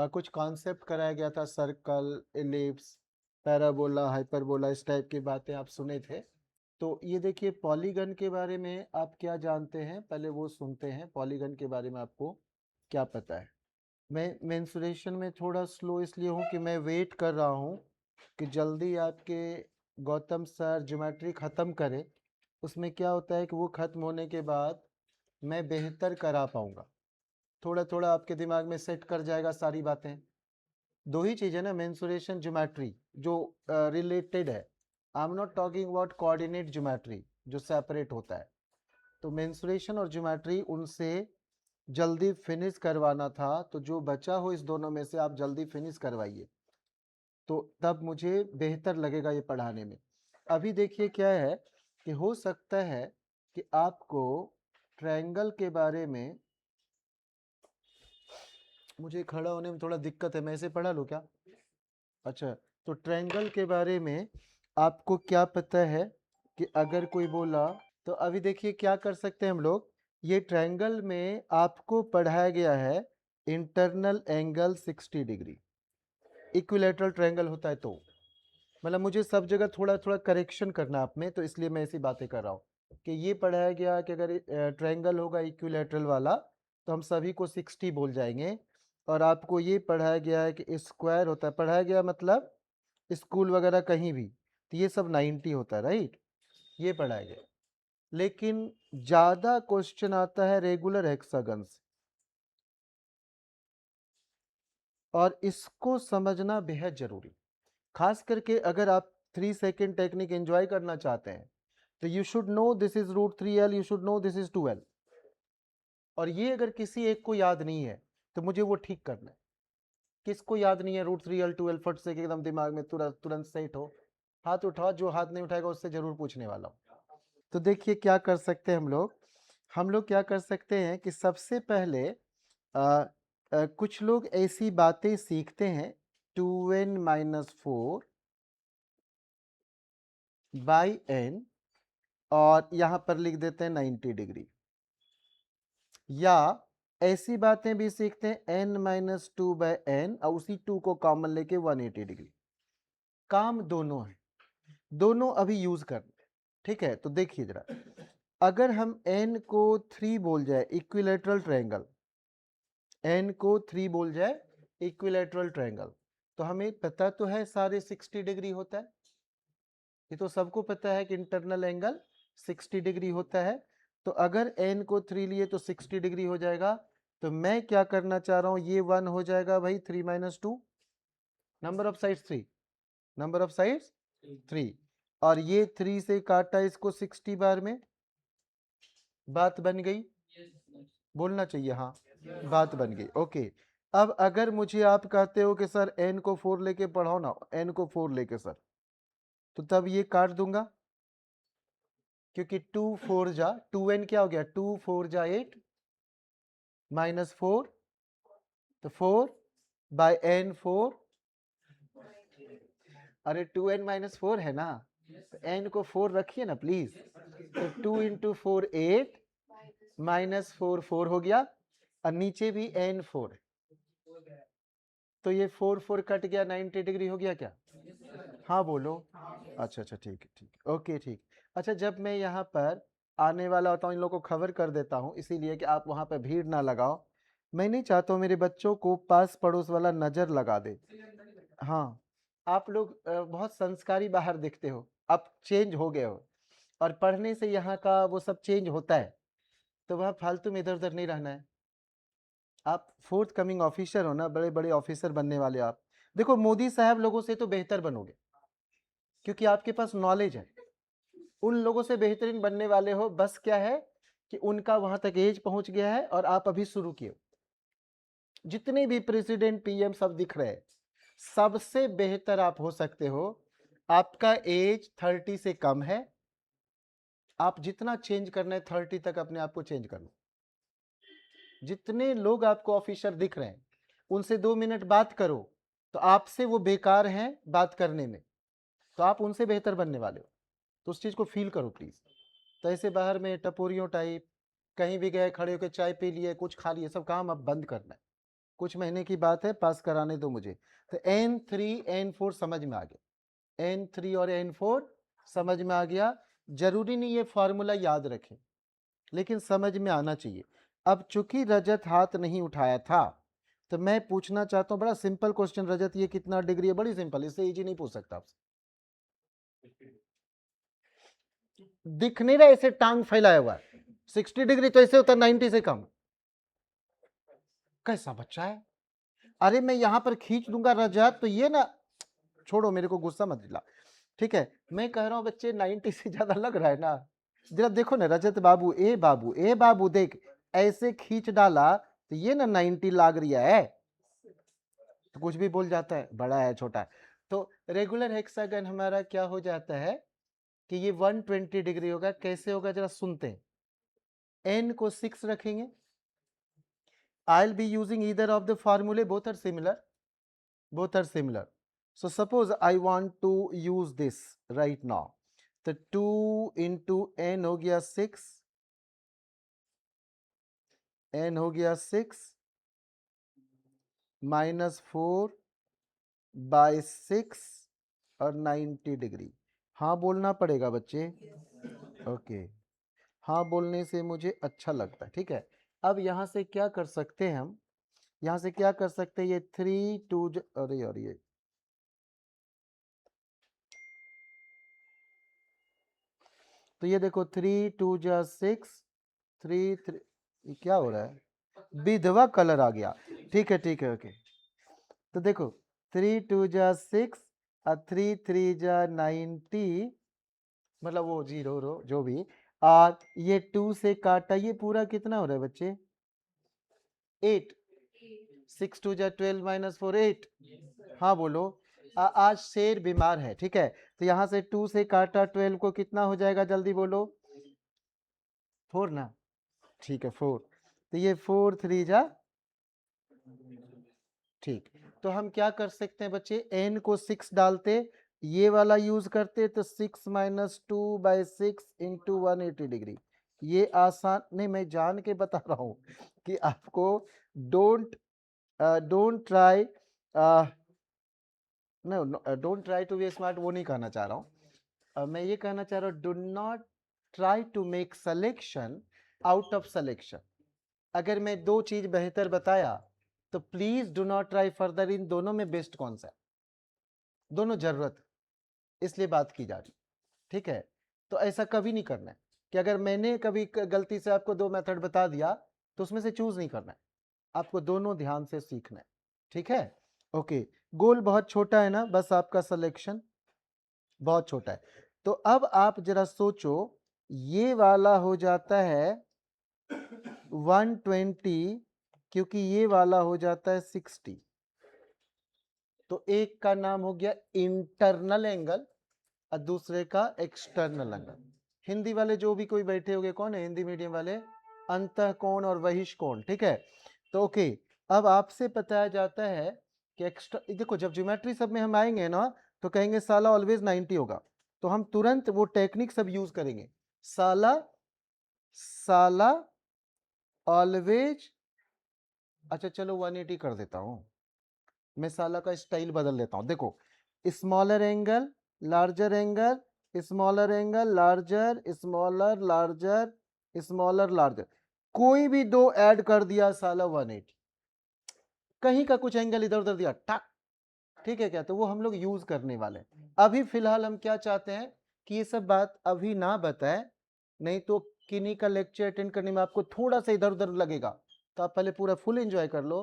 कुछ कॉन्सेप्ट कराया गया था, सर्कल, एलिप्स, पैराबोला, हाइपरबोला, इस टाइप की बातें आप सुने थे। तो ये देखिए पॉलीगन के बारे में आप क्या जानते हैं, पहले वो सुनते हैं। पॉलीगन के बारे में आपको क्या पता है? मैं मेंसुरेशन में थोड़ा स्लो इसलिए हूँ कि मैं वेट कर रहा हूँ कि जल्दी आपके गौतम सर ज्योमेट्री ख़त्म करें। उसमें क्या होता है कि वो ख़त्म होने के बाद मैं बेहतर करा पाऊँगा। थोड़ा थोड़ा आपके दिमाग में सेट कर जाएगा सारी बातें। दो ही चीज़ है ना, मेंसुरेशन, ज्योमेट्री, जो रिलेटेड है। I am not talking about coordinate geometry जो सेपरेट होता है। तो मेंसुरेशन और ज्योमेट्री उनसे जल्दी फिनिश करवाना था, तो जो बचा हो इस दोनों में से आप जल्दी फिनिश करवाइए, तो तब मुझे बेहतर लगेगा ये पढ़ाने में। अभी देखिए क्या है कि हो सकता है कि आपको ट्रायंगल के बारे में, मुझे खड़ा होने में थोड़ा दिक्कत है, मैं इसे पढ़ा लूँ क्या? अच्छा, तो ट्रायंगल के बारे में आपको क्या पता है कि अगर कोई बोला, तो अभी देखिए क्या कर सकते हैं हम लोग। ये ट्रायंगल में आपको पढ़ाया गया है internal angle 60 degree. Equilateral triangle होता है तो मतलब मुझे सब जगह थोड़ा थोड़ा करेक्शन करना आप में, तो इसलिए मैं ऐसी बातें कर रहा हूँ कि ये पढ़ाया गया कि अगर ट्रायंगल होगा इक्विलैटरल वाला तो हम सभी को 60 बोल जाएंगे। और आपको ये पढ़ाया गया है कि स्क्वायर होता है, पढ़ाया गया मतलब स्कूल वगैरह कहीं भी, तो ये सब 90 होता है, राइट? ये पढ़ाया गया। लेकिन ज़्यादा क्वेश्चन आता है रेगुलर हेक्सागन से, और इसको समझना बेहद जरूरी। खास करके अगर आप 3 सेकेंड टेक्निक एंजॉय करना चाहते हैं तो you should know this is √3l, you should know this is 2l। और ये अगर किसी एक को याद नहीं है तो मुझे वो ठीक करना है। किसको याद नहीं है √3l 2l? फट से एकदम दिमाग में तुरंत तुरंत सेट हो, हाथ उठाओ। जो हाथ नहीं उठाएगा उससे जरूर पूछने वाला हूँ। तो देखिए क्या कर सकते हैं हम लोग क्या कर सकते हैं कि सबसे पहले कुछ लोग ऐसी बातें सीखते हैं 2n-4 बाई n, और यहां पर लिख देते हैं 90 डिग्री। या ऐसी बातें भी सीखते हैं n-2/n और उसी 2 को कॉमन लेके 180 डिग्री। काम दोनों है, दोनों अभी यूज करना है। ठीक है, तो देखिए जरा, अगर हम n को 3 बोल जाए इक्विलैटरल ट्रायंगल, n को 3 बोल जाए इक्विलैटरल ट्रायंगल, तो हमें पता तो है सारे 60 डिग्री होता है। ये तो सबको पता है कि इंटरनल एंगल 60 डिग्री होता है। तो अगर n को 3 लिए तो 60 डिग्री हो जाएगा। तो मैं क्या करना चाह रहा हूं, ये 1 हो जाएगा भाई, 3-2, number of sides 3, number of sides 3, और ये 3 से काटा इसको 60 बार में, बात बन गई। बोलना चाहिए हाँ, बात बन गई। ओके, अब अगर मुझे आप कहते हो कि सर n को 4 लेके पढ़ाओ ना, n को 4 लेके सर, तो तब ये काट दूंगा, क्योंकि 2n क्या हो गया, 2 4 जा 8 -4, तो 4/n4। अरे 2n-4 है ना, तो n को 4 रखिए ना प्लीज। तो 2 × 4 8, -4 हो गया, और नीचे भी n4, तो ये 4 कट गया, 90 डिग्री हो गया क्या? हाँ बोलो। अच्छा अच्छा, ठीक है ठीक है, ओके ठीक। अच्छा, जब मैं यहाँ पर आने वाला होता हूँ, इन लोगों को खबर कर देता हूँ इसीलिए कि आप वहाँ पर भीड़ ना लगाओ। मैं नहीं चाहता हूँ मेरे बच्चों को पास पड़ोस वाला नज़र लगा दे। हाँ, आप लोग बहुत संस्कारी बाहर दिखते हो, आप चेंज हो गए हो, और पढ़ने से यहाँ का वो सब चेंज होता है। तो वह फालतू में इधर उधर नहीं रहना है। आप फोर्थ कमिंग ऑफिसर हो ना, बड़े बड़े ऑफिसर बनने वाले आप। देखो मोदी साहब लोगों से तो बेहतर बनोगे, क्योंकि आपके पास नॉलेज है। उन लोगों से बेहतरीन बनने वाले हो, बस क्या है कि उनका वहां तक एज पहुंच गया है और आप अभी शुरू किए। जितने भी प्रेसिडेंट पीएम सब दिख रहे हैं, सबसे बेहतर आप हो सकते हो। आपका एज 30 से कम है, आप जितना चेंज करना है 30 तक अपने आप को चेंज कर लो। जितने लोग आपको ऑफिसर दिख रहे हैं उनसे 2 मिनट बात करो, तो आपसे वो बेकार हैं बात करने में, तो आप उनसे बेहतर बनने वाले हो। तो उस चीज को फील करो प्लीज। तो ऐसे बाहर में टपोरियों टाइप कहीं भी गए, खड़े होकर चाय पी लिए, कुछ खा लिए, सब काम अब बंद करना है। कुछ महीने की बात है, पास कराने दो मुझे। तो n3 n4 समझ में आ गया, n3 और n4 समझ में आ गया। जरूरी नहीं ये फॉर्मूला याद रखें, लेकिन समझ में आना चाहिए। अब चूंकि रजत हाथ नहीं उठाया था, तो मैं पूछना चाहता हूं, बड़ा सिंपल क्वेश्चन, रजत ये कितना डिग्री है, बड़ी सिंपल, इससे इजी नहीं पूछ सकता आपसे। दिख नहीं रहा, ऐसे टांग फैलाया हुआ है, 60 डिग्री तो ऐसे होता है 90 से कम। कैसा बच्चा है? अरे मैं यहां पर खींच दूंगा रजत, तो ये ना, छोड़ो मेरे को गुस्सा मत दिला, ठीक है। मैं कह रहा हूं बच्चे 90 से ज्यादा लग रहा है ना, जरा देखो ना रजत बाबू, ए बाबू, ए बाबू, देख ऐसे खींच डाला तो ये ना 90 लाग रही है, तो कुछ भी बोल जाता है, बड़ा है छोटा है। तो रेगुलर हेक्सागन हमारा क्या हो जाता है कि ये 120 डिग्री होगा। कैसे होगा जरा सुनते हैं। n को 6 रखेंगे, I'll be using either of the formulae, both are similar, both are similar. So suppose I want to use this right now, तो 2 into n हो गया 6, n हो गया 6 माइनस 4 बाय 6 और 90 डिग्री। हाँ बोलना पड़ेगा बच्चे, ओके। हाँ बोलने से मुझे अच्छा लगता है, ठीक है। अब यहाँ से क्या कर सकते हैं हम, यहाँ से क्या कर सकते हैं, ये 3 2, अरे यार ये तो ये देखो 3 2 जा 6, 3 3, ये क्या हो रहा है, विधवा कलर आ गया, ठीक है ठीक है, ओके। तो देखो 3 2 जा 6 और 3 3 जा 90, मतलब वो जीरो रो जो भी, और ये 2 से काटा, ये पूरा कितना हो रहा है बच्चे, 8, 6 2 जा 12 माइनस 4 8। हाँ बोलो। आज शेर बीमार है, ठीक है। तो यहाँ से 2 से काटा 12 को, कितना हो जाएगा जल्दी बोलो, 4 ना, ठीक है 4। तो ये 4 3 जा, ठीक। तो हम क्या कर सकते हैं बच्चे, n को 6 डालते, ये वाला यूज करते, तो 6 माइनस 2 बाई 6 इंटू 180 डिग्री। ये आसान नहीं, मैं जान के बता रहा हूं कि आपको don't don't try, don't try to be smart, वो नहीं कहना चाह रहा हूं। मैं ये कहना चाह रहा हूं, do not try to make selection out of selection. अगर मैं दो चीज बेहतर बताया, तो please do not try further, इन दोनों में बेस्ट कौन सा है, दोनों जरूरत, इसलिए बात की जा रही, ठीक है। तो ऐसा कभी नहीं करना है कि अगर मैंने कभी गलती से आपको दो मेथड बता दिया, तो उसमें से चूज नहीं करना है, आपको दोनों ध्यान से सीखना है, ठीक है। ओके, गोल बहुत छोटा है ना, बस आपका सिलेक्शन बहुत छोटा है। तो अब आप जरा सोचो, ये वाला हो जाता है 120, क्योंकि ये वाला हो जाता है 60। तो एक का नाम हो गया इंटरनल एंगल और दूसरे का एक्सटर्नल एंगल। हिंदी वाले जो भी कोई बैठे होंगे, कौन है हिंदी मीडियम वाले, अंतःकोण और बहिष्कोण, ठीक है। तो ओके, अब आपसे बताया जाता है कि एक्स्ट्रा, देखो जब ज्योमेट्री सब में हम आएंगे ना, तो कहेंगे साला ऑलवेज 90 होगा, तो हम तुरंत वो टेक्निक सब यूज करेंगे, साला साला ऑलवेज, अच्छा चलो 180 कर देता हूं, मैं साला का स्टाइल बदल देता हूं। देखो, smaller angle, larger angle, smaller angle, larger, smaller, larger, smaller, larger, कोई भी दो ऐड कर दिया साला 180, कहीं का कुछ एंगल इधर उधर दिया टक, ठीक है क्या, तो वो हम लोग यूज करने वाले हैं। अभी फिलहाल हम क्या चाहते हैं कि ये सब बात अभी ना बताएं, नहीं तो किन्हीं का लेक्चर अटेंड करने में आपको थोड़ा सा इधर उधर लगेगा, तो आप पहले पूरा फुल एंजॉय कर लो,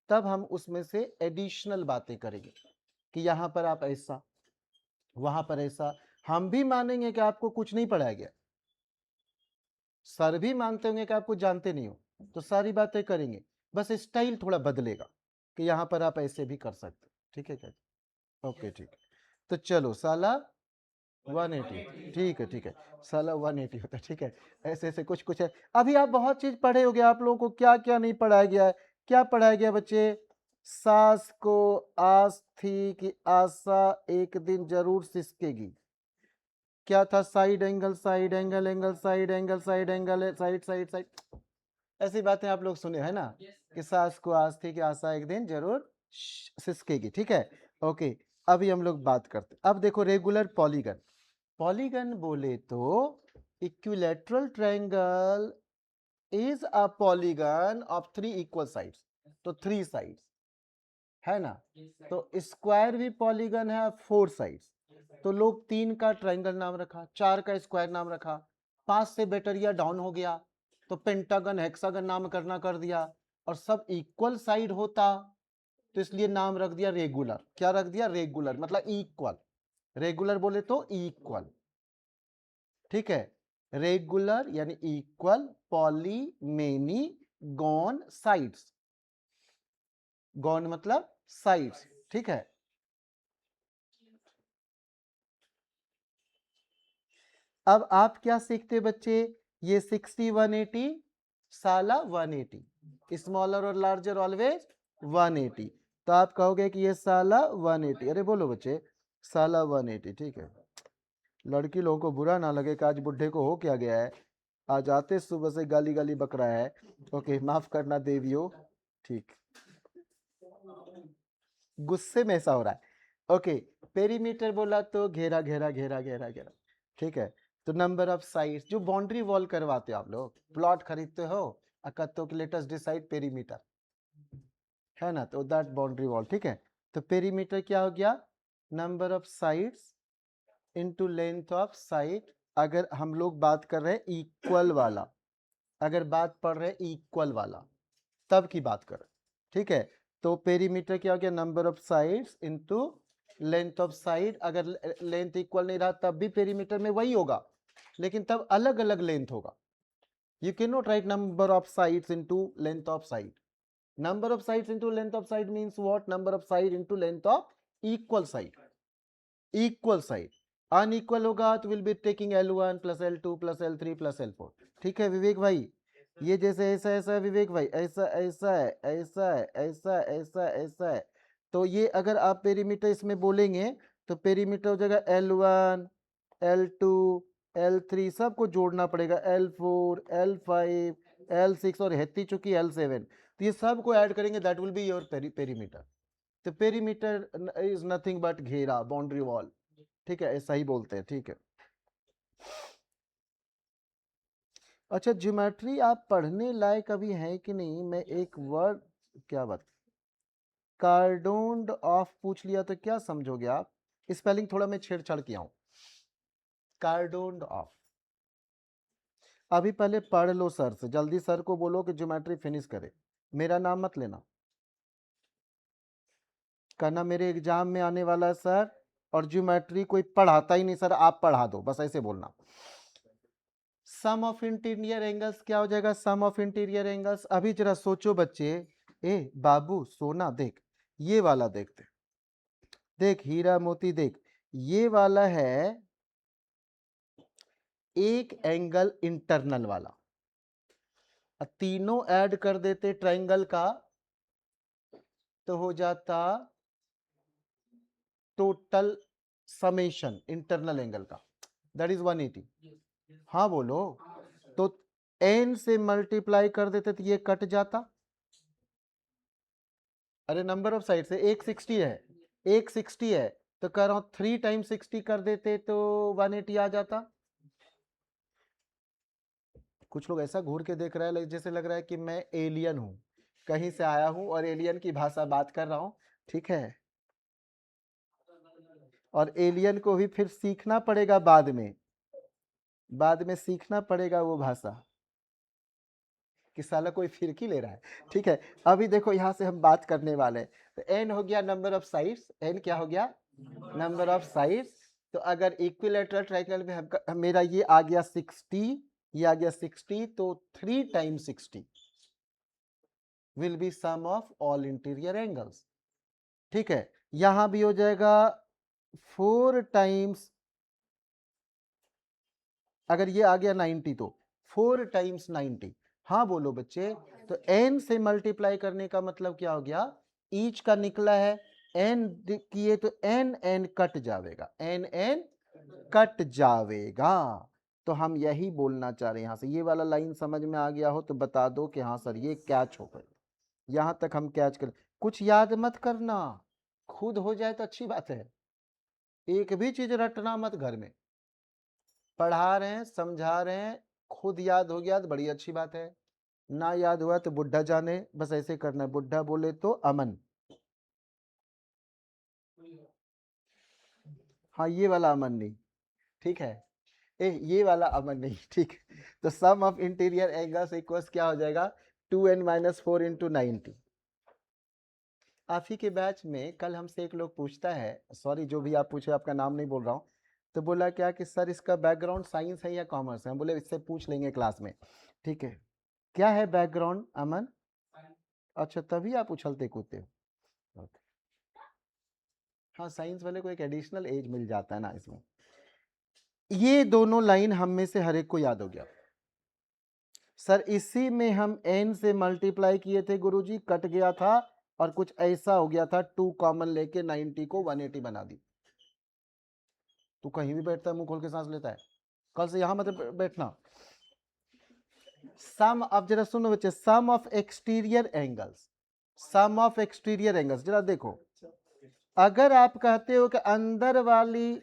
तब हम उसमें से एडिशनल बातें करेंगे कि यहां पर आप ऐसा, वहां पर ऐसा। हम भी मानेंगे कि आपको कुछ नहीं पढ़ाया गया, सर भी मानते होंगे कि आप कुछ जानते नहीं हो, तो सारी बातें करेंगे, बस स्टाइल थोड़ा बदलेगा कि यहां पर आप ऐसे भी कर सकते, ठीक है क्या, ओके ठीक है। तो चलो साला 180, ठीक है ठीक है, साला 180 होता है, ठीक है। ऐसे ऐसे कुछ कुछ है। अभी आप बहुत चीज पढ़े होंगे, आप लोगों को क्या क्या नहीं पढ़ाया गया है, क्या पढ़ाया गया बच्चे, सास को आस थी कि आशा एक दिन जरूर सिसकेगी, क्या था, side angle, side angle, angle side angle, side angle, side side side, ऐसी बातें आप लोग सुने है ना कि सास को आस थी कि आशा एक दिन जरूर सिसकेगी, ठीक है। ओके, अभी हम लोग बात करते, अब देखो रेगुलर पॉलीगन। पॉलीगन बोले तो equilateral triangle is a polygon of 3 equal sides, तो 3 साइड्स है ना। तो स्क्वायर भी पॉलीगन है 4 साइड्स, तो लोग 3 का ट्रायंगल नाम रखा, 4 का स्क्वायर नाम रखा, 5 से बेटर या डाउन हो गया तो पेंटागन हेक्सागन नाम करना कर दिया, और सब इक्वल साइड होता तो इसलिए नाम रख दिया रेगुलर। क्या रख दिया? रेगुलर, मतलब इक्वल। रेगुलर बोले तो इक्वल, ठीक है। रेगुलर यानी equal, poly many, gone sides, gone मतलब साइड्स, ठीक है। अब आप क्या सीखते बच्चे, ये 60 180 साला 180, स्मॉलर और लार्जर ऑलवेज 180, तो आप कहोगे कि ये साला 180। अरे बोलो बच्चे, साला 180, ठीक है। लड़की लोगों को बुरा ना लगे कि आज बुढ़े को हो क्या गया है, आज आते सुबह से गाली गाली बक रहा है। ओके, माफ करना देवियो, ठीक, गुस्से में ऐसा हो रहा है। ओके, पेरीमीटर बोला तो घेरा घेरा घेरा घेरा घेरा, ठीक है। तो नंबर ऑफ साइड्स, जो बाउंड्री वॉल करवाते हो आप लोग, प्लॉट खरीदते हो, अकत्तो के लेटेस्ट डिसाइड पेरीमीटर, है ना, तो दैट बाउंड्री वॉल, ठीक है। तो पेरीमीटर क्या हो गया? Number of sides into length of side. अगर हम लोग बात कर रहे हैं इक्वल वाला, अगर बात पढ़ रहे हैं इक्वल वाला, तब की बात कर, ठीक है। तो पेरीमीटर क्या हो गया? Number of sides into length of side. अगर लेंथ इक्वल नहीं रहा तब भी पेरीमीटर में वही होगा, लेकिन तब अलग अलग लेंथ होगा। You can not right number of sides into length of side. Number of sides into length of side means what? Number of side into length of equal side, equal side. Unequal होगा तो will be taking L1 plus L2 plus L3 plus L4, ठीक है विवेक भाई। ये जैसे ऐसा ऐसा है विवेक भाई, ऐसा ऐसा है, ऐसा है, ऐसा ऐसा ऐसा है। तो ये अगर आप पेरीमीटर इसमें बोलेंगे तो पेरीमीटर हो जाएगा L1 L2 L3, सबको जोड़ना पड़ेगा, L4 L5 L6 और हेती चुकी L7, तो ये सबको ऐड करेंगे, that will be your perimeter. तो पेरीमीटर इज नथिंग बट घेरा, बाउंड्री वॉल, ठीक है, ऐसा ही बोलते हैं, ठीक है। अच्छा, ज्योमेट्री आप पढ़ने लायक अभी है कि नहीं? मैं एक वर्ड, क्या बात, कार्डोन ऑफ पूछ लिया तो क्या समझोगे आप? स्पेलिंग थोड़ा मैं छेड़छाड़ किया हूं, कार्डोन ऑफ। अभी पहले पढ़ लो सर से, जल्दी सर को बोलो कि ज्योमेट्री फिनिश करे, मेरा नाम मत लेना, कहना मेरे एग्जाम में आने वाला है सर और ज्योमेट्री कोई पढ़ाता ही नहीं सर, आप पढ़ा दो, बस ऐसे बोलना। सम ऑफ इंटीरियर एंगल्स क्या हो जाएगा? सम ऑफ इंटीरियर एंगल्स। अभी जरा सोचो बच्चे, ए बाबू सोना, देख ये वाला, देखते देख हीरा मोती, देख ये वाला है एक एंगल इंटरनल वाला, तीनों ऐड कर देते ट्रायंगल का तो हो जाता टोटल समेशन इंटरनल एंगल का, दैट इज 180। हाँ बोलो, तो n से मल्टीप्लाई कर देते तो ये कट जाता। अरे नंबर ऑफ साइड से 160 है, 160 है, तो कह रहा हूं 3 टाइम्स 60 कर देते तो 180 आ जाता। कुछ लोग ऐसा घूर के देख रहा है जैसे लग रहा है कि मैं एलियन हूं, कहीं से आया हूं और एलियन की भाषा बात कर रहा हूं, ठीक है। और एलियन को भी फिर सीखना पड़ेगा बाद में, बाद में सीखना पड़ेगा वो भाषा, कि साला कोई फिरकी ले रहा है, ठीक है। अभी देखो यहां से हम बात करने वाले हैं, तो एन हो गया नंबर ऑफ साइड्स, एन क्या हो गया? Number of sides. तो अगर इक्विलैटरल ट्रायंगल में मेरा ये आ गया 60, ये आ गया 60, तो 3 times 60 will be sum of all interior angles, ठीक है। यहां भी हो जाएगा 4 टाइम्स, अगर ये आ गया 90 तो 4 टाइम्स 90। हाँ बोलो बच्चे, तो n से मल्टीप्लाई करने का मतलब क्या हो गया? ईच का निकला है, n किए तो n n कट जाएगा, n n कट जाएगा, तो हम यही बोलना चाह रहे हैं। यहाँ से ये वाला लाइन समझ में आ गया हो तो बता दो कि हाँ सर ये कैच हो गई। यहाँ तक हम कैच कर, कुछ याद मत करना, खुद हो जाए तो अच्छी बात है। एक भी चीज रटना मत घर में, पढ़ा रहे हैं समझा रहे हैं, खुद याद हो गया तो बड़ी अच्छी बात है, ना याद हुआ तो बुढ़ा जाने, बस ऐसे करना है। बुढ़ा बोले तो अमन, हाँ ये वाला अमन नहीं, ठीक है, ये वाला अमन नहीं, ठीक। तो सम ऑफ इंटीरियर एंगल्स इक्वल्स क्या हो जाएगा, 2n-4 इंटू 90। आप ही के बैच में कल हमसे एक लोग पूछता है, सॉरी जो भी आप पूछे आपका नाम नहीं बोल रहा हूँ, तो बोला क्या कि सर इसका बैकग्राउंड साइंस है या कॉमर्स है। हम बोले इससे पूछ लेंगे क्लास में, ठीक है। क्या है बैकग्राउंड अमन? अच्छा तभी आप उछलते कूदते हो। हाँ साइंस वाले को एक एडिशनल एज मिल जाता है ना इसमें। ये दोनों लाइन हम में से हर एक को याद हो गया। सर इसी में हम n से मल्टीप्लाई किए थे गुरुजी, कट गया था और कुछ ऐसा हो गया था, 2 कॉमन लेके 90 को 180 बना दी। तू कहीं भी बैठता है मुंह खोल के सांस लेता है, कल से यहां मत बैठना। सम, अब जरा सुनो बच्चे, sum of exterior angles, sum of exterior angles जरा देखो, अगर आप कहते हो कि अंदर वाली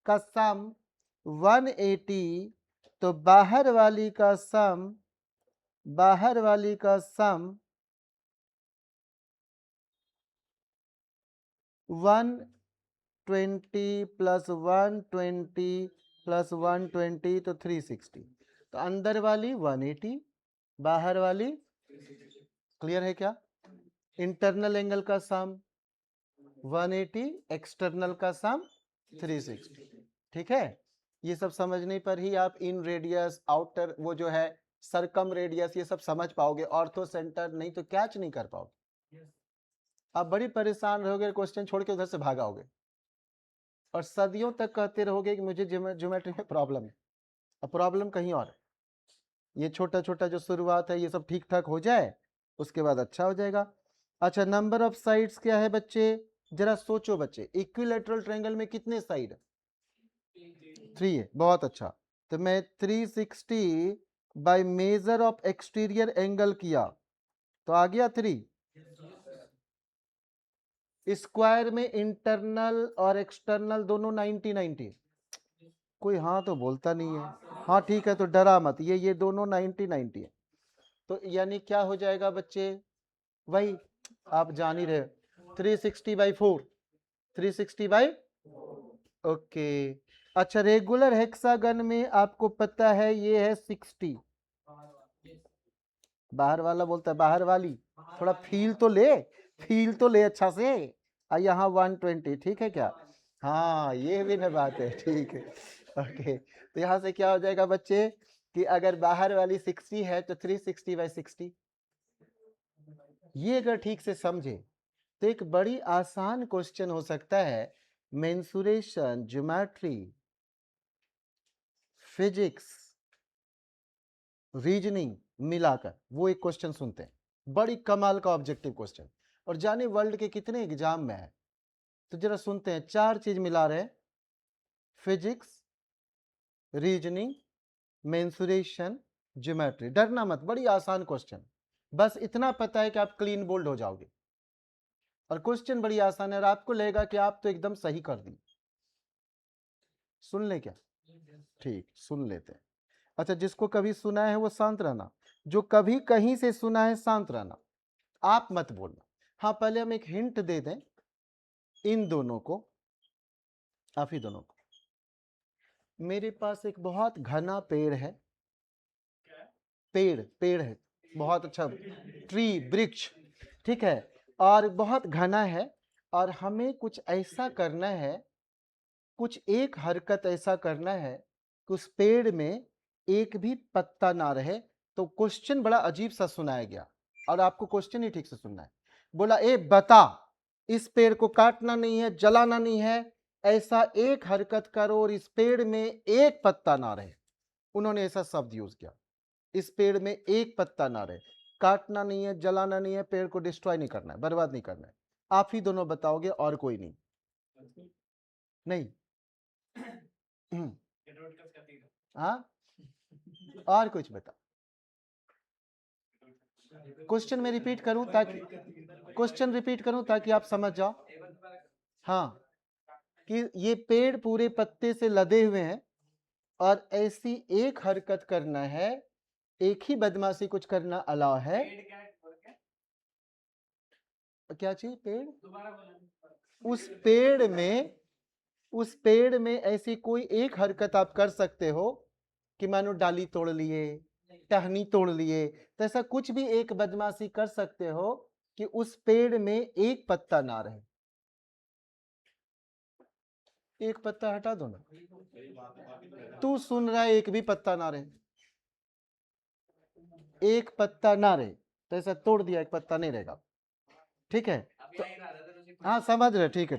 का सम 180 तो बाहर वाली का सम 120 प्लस 120 प्लस 120 तो 360। तो अंदर वाली 180, बाहर वाली, क्लियर है क्या? इंटरनल एंगल का सम 180, एक्सटर्नल का सम 360, ठीक है। ये सब समझने पर ही आप इन रेडियस, आउटर, वो जो है सरकम रेडियस, ये सब समझ पाओगे। ऑर्थो सेंटर नहीं तो कैच नहीं कर पाओगे। आप बड़ी परेशान रहोगे, क्वेश्चन छोड़ के उधर से भागाओगे और सदियों तक कहते रहोगे कि मुझे ज्योमेट्री में प्रॉब्लम है। अब प्रॉब्लम कहीं और है। ये छोटा छोटा जो शुरुआत है ये सब ठीक ठाक हो जाए उसके बाद अच्छा हो जाएगा। अच्छा नंबर ऑफ साइड्स क्या है बच्चे, जरा सोचो बच्चे, इक्विलैटरल ट्रायंगल में कितने साइड? 3 है, बहुत अच्छा। तो मैं 360 by measure of exterior angle किया तो आ गया 3। स्क्वायर में इंटरनल और एक्सटर्नल दोनों 90-90। कोई हाँ तो बोलता नहीं है। हाँ ठीक है तो डरा मत, ये दोनों 90-90 है। तो यानी क्या हो जाएगा बच्चे, वही आप जान ही रहे, 360/4, 360/, ओके। अच्छा रेगुलर हेक्सागन में आपको पता है ये है 60, बाहर वाला बोलता है बाहर वाली, थोड़ा फील तो ले, फील तो ले अच्छा से। यहाँ 120, ठीक है क्या? हाँ ये भी ना बात है, ठीक है, ओके। तो यहाँ से क्या हो जाएगा बच्चे कि अगर बाहर वाली 60 है तो 360/60। ये अगर ठीक से समझे तो एक बड़ी आसान क्वेश्चन हो सकता है, मेंसुरेशन, ज्योमेट्री, फिजिक्स, रीजनिंग मिलाकर वो एक क्वेश्चन सुनते हैं, बड़ी कमाल का ऑब्जेक्टिव क्वेश्चन, और जाने वर्ल्ड के कितने एग्जाम में है। तो जरा सुनते हैं, 4 चीज मिला रहे, फिजिक्स, रीजनिंग, मेंसुरेशन, ज्योमेट्री। डरना मत, बड़ी आसान क्वेश्चन, बस इतना पता है कि आप क्लीन बोल्ड हो जाओगे और क्वेश्चन बड़ी आसान है और आपको लगेगा कि आप तो एकदम सही कर दी। सुन ले क्या? ठीक, सुन लेते हैं। अच्छा जिसको कभी सुना है वो शांत रहना, जो कभी कहीं से सुना है शांत रहना, आप मत बोलना। हाँ पहले हम एक हिंट दे दें इन दोनों को, आप ही दोनों को। मेरे पास एक बहुत घना पेड़ है, पेड़ है बहुत अच्छा, ट्री, वृक्ष, ठीक है, और बहुत घना है और हमें कुछ ऐसा करना है, कुछ एक हरकत ऐसा करना है कि उस पेड़ में एक भी पत्ता ना रहे। तो क्वेश्चन बड़ा अजीब सा सुनाया गया और आपको क्वेश्चन ही ठीक से सुनना है। बोला ए बता, इस पेड़ को काटना नहीं है, जलाना नहीं है, ऐसा एक हरकत करो और इस पेड़ में एक पत्ता ना रहे। उन्होंने ऐसा शब्द यूज किया, इस पेड़ में एक पत्ता ना रहे, काटना नहीं है, जलाना नहीं है, पेड़ को डिस्ट्रॉय नहीं करना है, बर्बाद नहीं करना है। आप ही दोनों बताओगे और कोई नहीं। नहीं हाँ, और कुछ बता। क्वेश्चन में रिपीट करूं ताकि आप समझ जाओ। हाँ, कि ये पेड़ पूरे पत्ते से लदे हुए हैं और ऐसी एक हरकत करना है, एक ही बदमाशी कुछ करना अलाउ है। क्या चीज? पेड़? उस पेड़ में ऐसी कोई एक हरकत आप कर सकते हो कि मानो डाली तोड़ लिए, टहनी तोड़ लिए, तो ऐसा कुछ भी एक बदमाशी कर सकते हो कि उस पेड़ में एक पत्ता ना रहे। एक पत्ता हटा दो ना। तू सुन रहा है, एक भी पत्ता ना रहे, एक पत्ता ना रहे, तो ऐसा तोड़ दिया, एक पत्ता नहीं रहेगा। ठीक है, तो हाँ समझ रहे, ठीक है,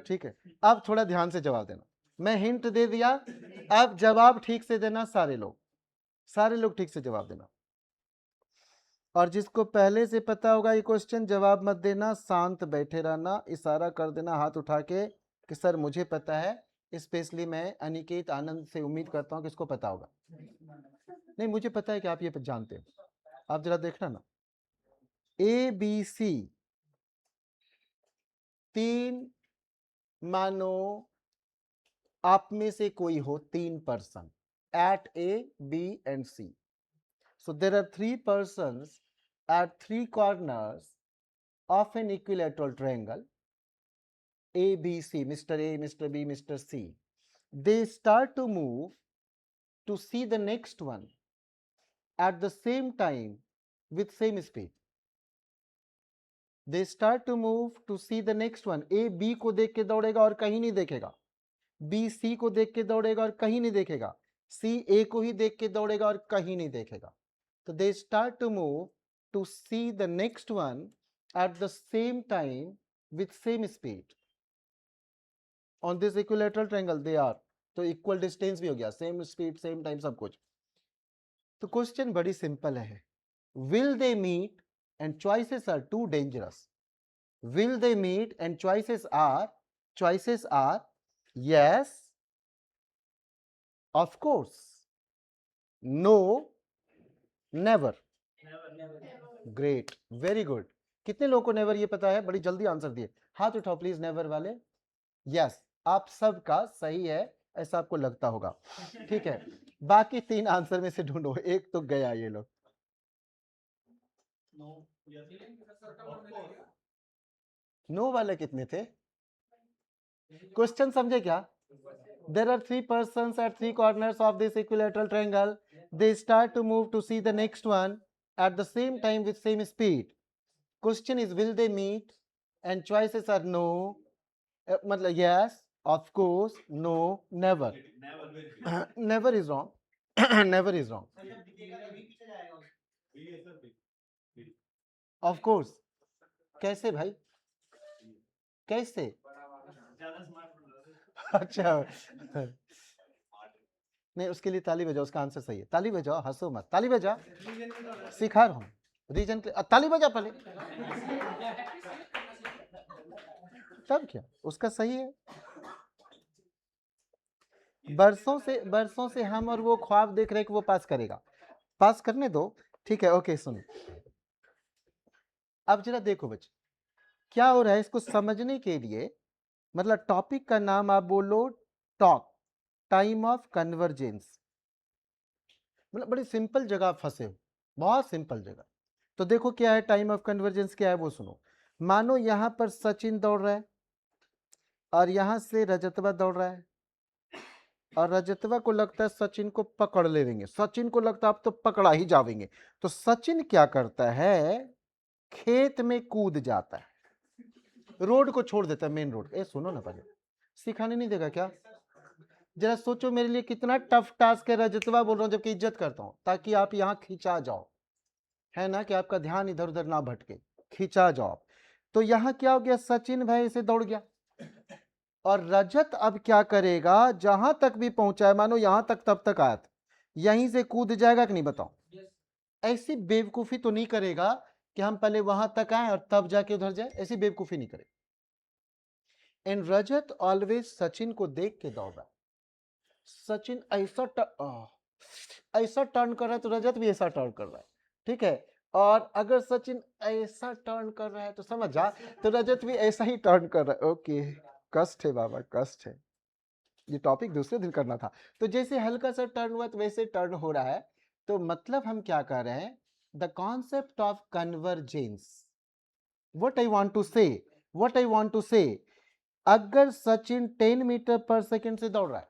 ठीक है। अब थोड़ा ध्यान से जवाब देना, मैं हिंट दे दिया, अब जवाब ठीक से देना, सारे लोग ठीक से जवाब देना। और जिसको पहले से पता होगा ये क्वेश्चन, जवाब मत देना, शांत बैठे रहना, इशारा कर देना हाथ उठा के कि सर मुझे पता है। स्पेशली मैं अनिकेत आनंद से उम्मीद करता हूं कि इसको पता होगा। नहीं, मुझे पता है कि आप ये जानते हो। आप जरा देखना ना, ABC 3, मानो आप में से कोई हो 3 person at A, B and C. So there are 3 persons at 3 corners of an equilateral triangle ABC, Mr. A, Mr. B, Mr. C. They start to move to see the next one at the same time with same speed. They start to move to see the next one. A B को देख के दौड़ेगा और कहीं नहीं देखेगा, B C को देख के दौड़ेगा और कहीं नहीं देखेगा, C A को ही देख के दौड़ेगा और कहीं नहीं देखेगा। तो they start to move to see the next one at the same time with same speed. On this equilateral triangle they are, तो इक्वल डिस्टेंस भी हो गया, सेम स्पीड सेम टाइम सब कुछ। तो क्वेश्चन बड़ी सिंपल है, will they meet and choices are too dangerous. Will they meet and choices are yes, of course, no, never. Great, very good. कितने लोगों को नेवर ये पता है? बड़ी जल्दी आंसर दिए, हाथ उठाओ प्लीज नेवर वाले। यस, आप सबका सही है, ऐसा आपको लगता होगा। ठीक है, बाकी 3 आंसर में से ढूंढो, एक तो गया ये लोग। नो वाले कितने थे? क्वेश्चन समझे क्या? There are 3 persons at 3 corners of this equilateral triangle. They start to move to see the next one at the same time with same speed. Question is, will they meet? And choices are no, मतलब yes, of course, no, never. Never is wrong. Never is wrong. Of course. कैसे भाई? कैसे? अच्छा, नहीं उसके लिए ताली बजाओ, उसका आंसर सही है। ताली बजाओ, हंसो मत, ताली बजाओ, सिखा रहा हूँ रीजन के, ताली बजा पहले, तब क्या उसका सही है। बरसों से हम और वो ख्वाब देख रहे कि वो पास करेगा, पास करने दो। ठीक है, ओके सुनो, अब जरा देखो बच्चे क्या हो रहा है, इसको समझने के लिए मतलब टॉपिक का नाम आप बोलो टॉक, टाइम ऑफ कन्वर्जेंस। मतलब बड़ी सिंपल जगह फंसे हो, बहुत सिंपल जगह। तो देखो क्या है टाइम ऑफ कन्वर्जेंस, क्या है वो सुनो। मानो यहां पर सचिन दौड़ रहा है और यहां से रजतवा दौड़ रहा है, और रजतवा को लगता है सचिन को पकड़ लेंगे, सचिन को लगता है आप तो पकड़ा ही जाएंगे। तो सचिन क्या करता है, खेत में कूद जाता है, रोड को छोड़ देता है, मेन रोड। ए सुनो ना, पहले सिखाने नहीं देगा क्या? जरा सोचो मेरे लिए कितना टफ टास्क है, रजतवा बोल रहा हूं जबकि इज्जत करता हूं, ताकि आप यहां खिंचा जाओ, है ना, कि आपका ध्यान इधर उधर ना भटके, खिंचा जाओ। तो यहां क्या हो गया, सचिन भाई से दौड़ गया, और रजत अब क्या करेगा, जहां तक भी पहुंचा है, मानो यहां तक तब तक आया था, यहीं से कूद जाएगा कि नहीं बताओ? ऐसी बेवकूफी तो नहीं करेगा कि हम पहले वहां तक आए और तब जाके उधर जाए, ऐसी बेवकूफी नहीं करेगा। एंड रजत ऑलवेज सचिन को देख के दौड़ा, सचिन ऐसा ऐसा टर्न कर रहा है तो रजत भी ऐसा टर्न कर रहा है, ठीक है। और अगर सचिन ऐसा टर्न कर रहा है तो समझ जा, तो रजत भी ऐसा ही टर्न कर रहा है। ओके, कष्ट है बाबा, कष्ट है। ये टॉपिक दूसरे दिन करना था। तो जैसे हल्का सा टर्न हुआ तो वैसे टर्न हो रहा है। तो मतलब हम क्या कर रहे हैं, the concept of convergence, what I want to say, what I want to say, अगर सचिन 10 मीटर पर सेकंड से दौड़ रहा है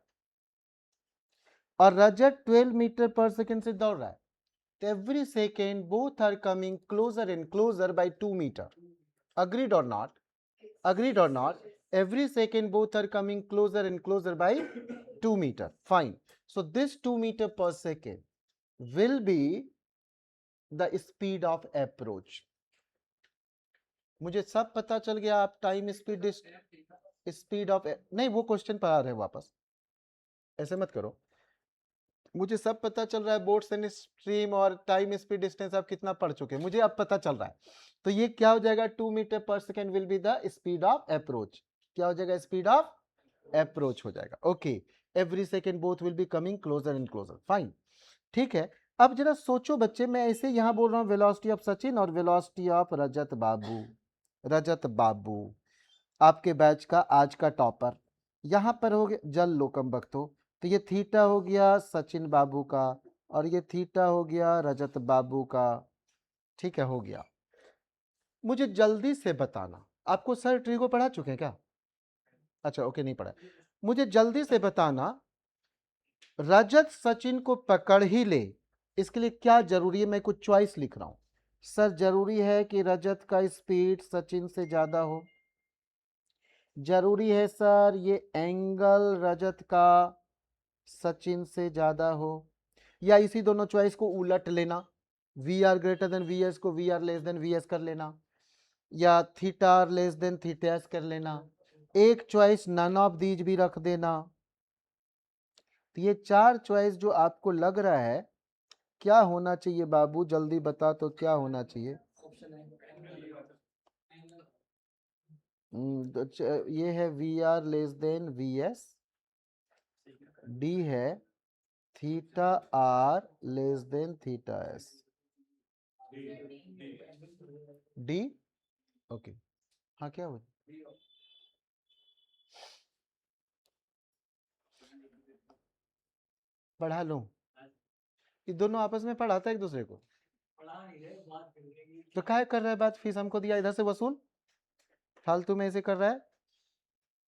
और रजत 12 मीटर पर सेकंड से दौड़ रहा है, तो every second both are coming closer and closer by 2 meter. Agreed or not? Agreed or not? Every second both are coming closer and closer by 2 meter. Fine. So this 2 meter per second will be the speed of approach. मुझे सब पता चल गया। आप time speed speed of नहीं, वो question पर आ रहे वापस, ऐसे मत करो। मुझे सब पता चल रहा है, बोट्स एंड स्ट्रीम और टाइम स्पीड डिस्टेंस आप कितना पढ़ चुके हैं, मुझे अब पता चल रहा है। तो ये क्या हो जाएगा, 2 मीटर पर second will be the speed of approach. क्या हो जाएगा, स्पीड ऑफ अप्रोच हो जाएगा। Okay, every second both will be coming closer and closer. Fine, ठीक है। अब जरा सोचो बच्चे, मैं ऐसे यहाँ बोल रहा हूँ वेलोसिटी ऑफ सचिन और वेलोसिटी ऑफ रजत बाबू। रजत बाबू आपके बैच का आज का टॉपर, यहाँ पर हो गया जल लोकम बख्तो। तो ये थीटा हो गया सचिन बाबू का और ये थीटा हो गया रजत बाबू का, ठीक है, हो गया। मुझे जल्दी से बताना, आपको सर ट्रीगो पढ़ा चुके हैं क्या? अच्छा ओके, नहीं पढ़ा। मुझे जल्दी से बताना, रजत सचिन को पकड़ ही ले, इसके लिए क्या जरूरी है? मैं कुछ चॉइस लिख रहा हूं। सर जरूरी है कि रजत का स्पीड सचिन से ज्यादा हो, जरूरी है सर ये एंगल रजत का सचिन से ज्यादा हो, या इसी दोनों चॉइस को उलट लेना, V R greater than V S को V R less than V S कर लेना, या theta R less than theta S कर लेना, एक चॉइस नन ऑफ दीज भी रख देना। तो ये चार चॉइस जो आपको लग रहा है, क्या होना चाहिए बाबू, जल्दी बता तो क्या होना चाहिए? ये है V R less than V S, D है theta R less than theta S, D. Okay, हाँ क्या हुआ? पढ़ा लो, ये दोनों आपस में पढ़ाता है एक दूसरे को, तो क्या कर रहा है बात? फीस हमको दिया, इधर से वसूल, फालतू में ऐसे कर रहा है।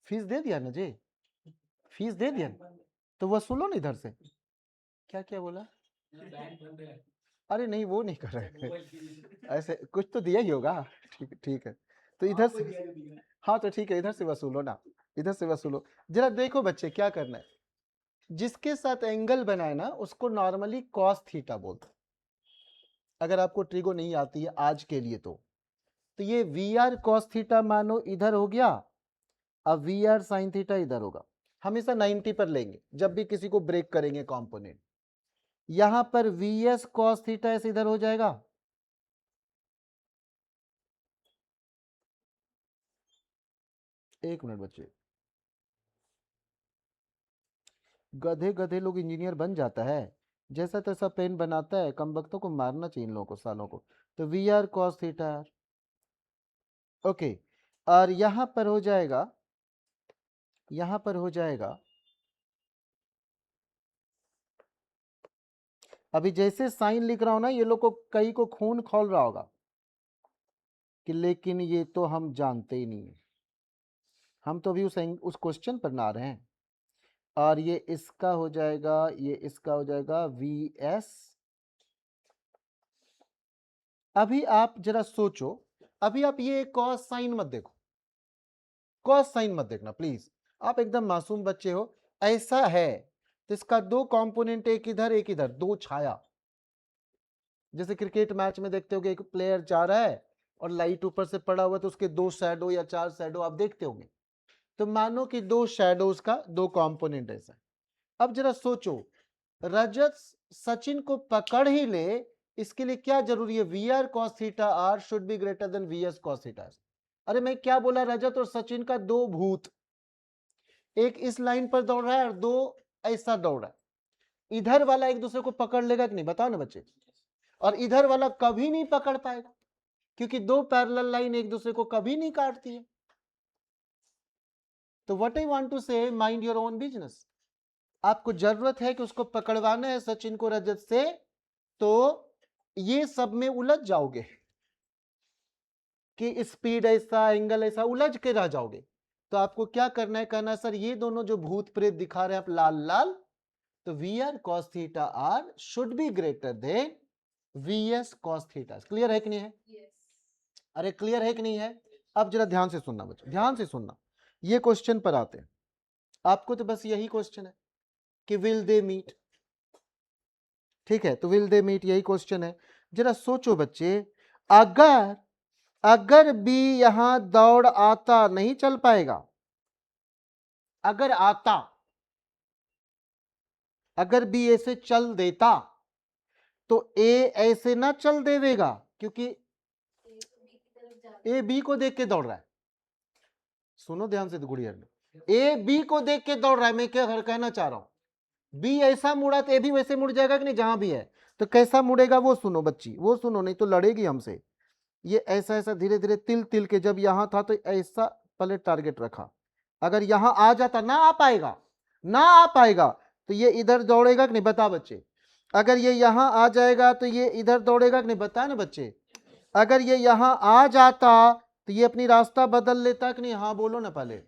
फीस दे दिया ना जी, फीस दे दिया, तो वसूलो ना इधर से। क्या क्या बोला? अरे नहीं, वो नहीं कर रहे ऐसे, कुछ तो दिया ही होगा। ठीक, ठीक है, तो इधर से, हाँ तो ठीक है, इधर से वसूलो ना, इधर से वसूलो। जरा देखो बच्चे क्या करना है, जिसके साथ एंगल बनाए ना उसको नॉर्मली कॉस थीटा बोलते हैं, अगर आपको ट्रिगो नहीं आती है आज के लिए तो ये वी आर कॉस थीटा मानो इधर हो गया, अब वी आर साइन थीटा इधर होगा। हमेशा 90 पर लेंगे जब भी किसी को ब्रेक करेंगे कंपोनेंट। यहां पर वी एस कॉस थीटा ऐसे इधर हो जाएगा, एक मिनट बच्चे, गधे गधे लोग इंजीनियर बन जाता है, जैसा तैसा पेन बनाता है, कम वक्तों को मारना चाहिए इन लोगों को, सालों को। तो V R cos theta, okay. और यहां पर हो जाएगा, यहां पर हो जाएगा, अभी जैसे साइन लिख रहा हूं ना, ये लोग को कई को खून खौल रहा होगा कि लेकिन ये तो हम जानते ही नहीं है, हम तो अभी उस क्वेश्चन पर ना रहे हैं। और ये इसका हो जाएगा, ये इसका हो जाएगा वी एस। अभी आप जरा सोचो, अभी आप ये कॉस साइन मत देखो, कॉस साइन मत देखना प्लीज, आप एकदम मासूम बच्चे हो। ऐसा है तो इसका दो कंपोनेंट, एक इधर एक इधर, दो छाया। जैसे क्रिकेट मैच में देखते हो कि एक प्लेयर जा रहा है और लाइट ऊपर से पड़ा हुआ तो उसके दो शैडो या चार शैडो आप देखते होंगे। तो मानो कि दो शैडोज का दो कंपोनेंट ऐसा। अब जरा सोचो, रजत सचिन को पकड़ ही ले, इसके लिए क्या जरूरी है? V R cos theta R should be greater than V S cos theta. अरे मैं क्या बोला, रजत और सचिन का दो भूत, एक इस लाइन पर दौड़ रहा है और दो ऐसा दौड़ रहा है। इधर वाला एक दूसरे को पकड़ लेगा कि नहीं, बताओ ना बच्चे। और इधर वाला कभी नहीं पकड़ पाएगा, क्योंकि दो पैरेलल लाइन एक दूसरे को कभी नहीं काटती है। तो व्हाट आई वांट टू से, माइंड योर ओन बिजनेस। आपको जरूरत है कि उसको पकड़वाना है सचिन को रजत से, तो ये सब में उलझ जाओगे कि स्पीड ऐसा, एंगल ऐसा, उलझ के रह जाओगे। तो आपको क्या करना है, कहना सर ये दोनों जो भूत प्रेत दिखा रहे हैं आप लाल लाल, तो V R cos theta R should be greater than V S cos theta. Clear है कि नहीं है? अरे क्लियर है कि नहीं है? अब जरा ध्यान से सुनना बच्चों, ध्यान से सुनना। ये क्वेश्चन पर आते हैं। आपको तो बस यही क्वेश्चन है कि विल दे मीट, ठीक है, तो विल दे मीट यही क्वेश्चन है। जरा सोचो बच्चे, अगर बी यहां दौड़ आता, नहीं चल पाएगा। अगर आता, अगर बी ऐसे चल देता तो ए ऐसे ना चल देवेगा, क्योंकि ए बी को देख के दौड़ रहा है। सुनो ध्यान से, गुड़िया में ए बी को देख के दौड़ रहा है। मैं क्या कहना चाह रहा हूं, बी ऐसा मुड़ा तो ए भी वैसे मुड़ जाएगा कि नहीं, जहां भी है। तो कैसा मुड़ेगा वो सुनो बच्ची, वो सुनो, नहीं तो लड़ेगी हमसे। ये ऐसा ऐसा धीरे धीरे तिल तिल के, जब यहां था तो ऐसा पहले टारगेट रखा, अगर यहां आ जाता, ना आ पाएगा, ना आ पाएगा, तो ये इधर दौड़ेगा कि नहीं, बता बच्चे। अगर ये यहां आ जाएगा तो ये इधर दौड़ेगा कि नहीं, बता ना बच्चे। अगर ये यहां आ जाता तो ये अपनी रास्ता बदल लेता कि नहीं, हाँ बोलो ना पहले।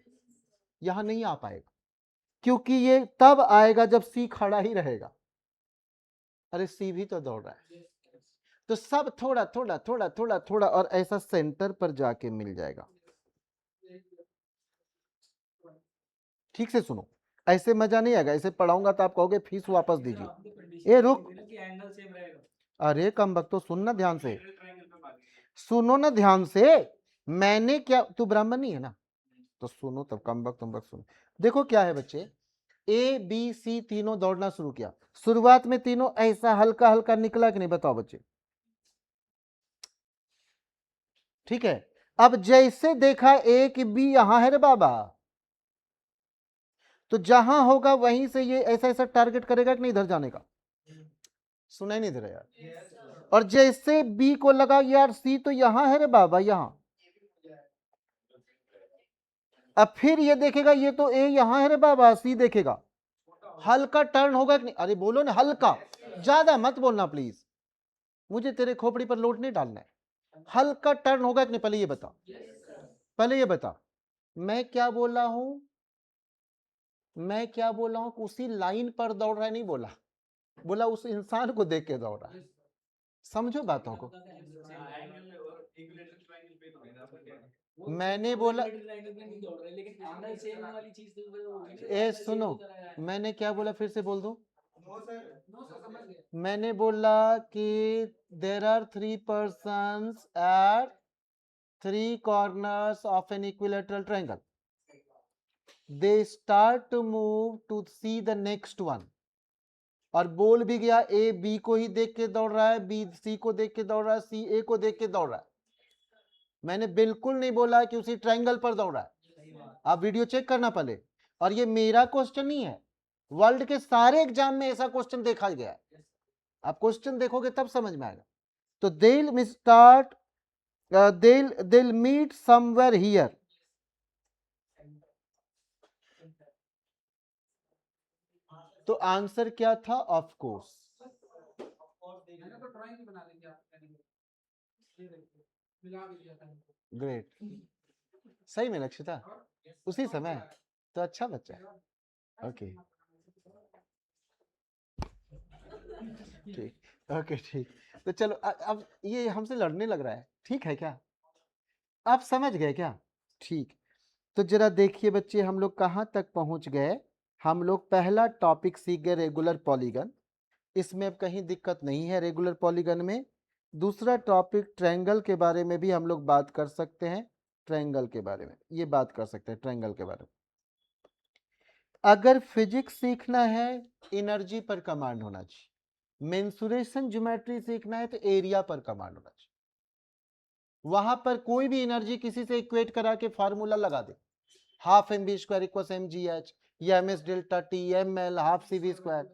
यहां नहीं आ पाएगा, क्योंकि ये तब आएगा जब सी खड़ा ही रहेगा। अरे सी भी तो दौड़ रहा है। तो सब थोड़ा थोड़ा थोड़ा थोड़ा थोड़ा, और ऐसा सेंटर पर जाके मिल जाएगा। ठीक से सुनो, ऐसे मजा नहीं आएगा, ऐसे पढ़ाऊंगा तो आप कहोगे फीस वापस दीजिए। ए रुक, अरे कम वक्त तो सुनना ध्यान से, सुनो ना ध्यान से। मैंने क्या, तू ब्राह्मण नहीं है ना, तो सुनो तब, कम वक्त तुम वक्त सुनो। देखो क्या है बच्चे, ए बी सी तीनों दौड़ना शुरू किया। शुरुआत में तीनों ऐसा हल्का हल्का निकला कि नहीं, बताओ बच्चे। ठीक है, अब जैसे देखा ए कि बी यहां है रे बाबा, तो जहां होगा वहीं से ये ऐसा ऐसा टारगेट करेगा कि नहीं इधर जाने का। सुनाई नहीं दे रहा यार। और जैसे बी को लगा यार सी तो यहां है रे बाबा, यहां, अब फिर ये देखेगा ये तो ए यहां है रे बाबा, सी देखेगा, हल्का टर्न होगा कि नहीं, अरे बोलो ना, हल्का, ज्यादा मत बोलना प्लीज, मुझे तेरे खोपड़ी पर लोड नहीं डालना है। हल्का टर्न होगा कि नहीं, पहले ये बता, पहले ये बता। मैं क्या बोला हूं, मैं क्या बोला हूं, उसी लाइन पर दौड़ रहा है नहीं बोला, बोला उस इंसान को देख के दौड़ रहा है। समझो बातों को, मैंने बोला, ए सुनो, मैंने क्या बोला, फिर से बोल दूं। मैंने बोला कि there are 3 persons at 3 corners of an equilateral triangle. They start to move to see the next one. और बोल भी गया ए बी को ही देख के दौड़ रहा है, बी सी को देख के दौड़ रहा है, सी ए को देख के दौड़ रहा है। मैंने बिल्कुल नहीं बोला कि उसी ट्रायंगल पर दौड़ रहा है। आप वीडियो चेक करना पहले। और ये मेरा क्वेश्चन नहीं है, वर्ल्ड के सारे एग्जाम में ऐसा क्वेश्चन देखा गया है। आप क्वेश्चन देखोगे तब समझ में आएगा। तो they'll start, they'll meet somewhere here. तो आंसर क्या था, ऑफ कोर्स। ग्रेट, सही में लक्षिता उसी समय, तो अच्छा बच्चा, ओके ठीक, ओके ठीक। तो चलो अब ये हमसे लड़ने लग रहा है, ठीक है क्या, आप समझ गए क्या? ठीक। तो जरा देखिए बच्चे, हम लोग कहाँ तक पहुंच गए। हम लोग पहला टॉपिक सीख गए रेगुलर पॉलीगन, इसमें अब कहीं दिक्कत नहीं है रेगुलर पॉलीगन में। दूसरा टॉपिक ट्रायंगल के बारे में भी हम लोग बात कर सकते हैं, ट्रायंगल के बारे में ये बात कर सकते हैं, ट्रायंगल के बारे में। अगर फिजिक्स सीखना है, एनर्जी पर कमांड होना चाहिए। मेंसुरेशन ज्योमेट्री सीखना है तो एरिया पर कमांड होना चाहिए। वहां पर कोई भी एनर्जी किसी से इक्वेट करा के फार्मूला लगा दे, हाफ mv² इक्वल्स mgh, या ms delta t ml half cv²,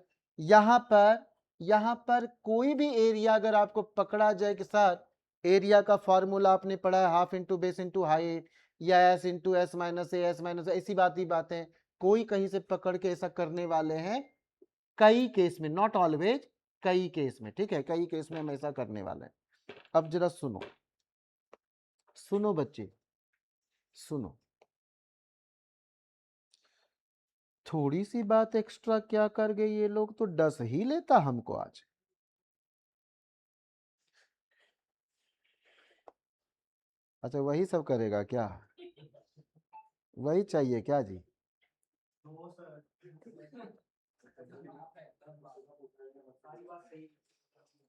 यहां पर कोई भी एरिया अगर आपको पकड़ा जाए कि सर एरिया का फॉर्मूला आपने पढ़ा है half into base into height या S into S minus S minus, ऐसी बातें कोई कहीं से पकड़ के ऐसा करने वाले हैं कई केस में, नॉट ऑलवेज, कई केस में, ठीक है, कई केस में हम ऐसा करने वाले हैं। अब जरा सुनो सुनो बच्चे सुनो, थोड़ी सी बात एक्स्ट्रा क्या कर गए ये लोग, तो डस ही लेता हमको आज। अच्छा वही सब करेगा क्या, वही चाहिए क्या जी?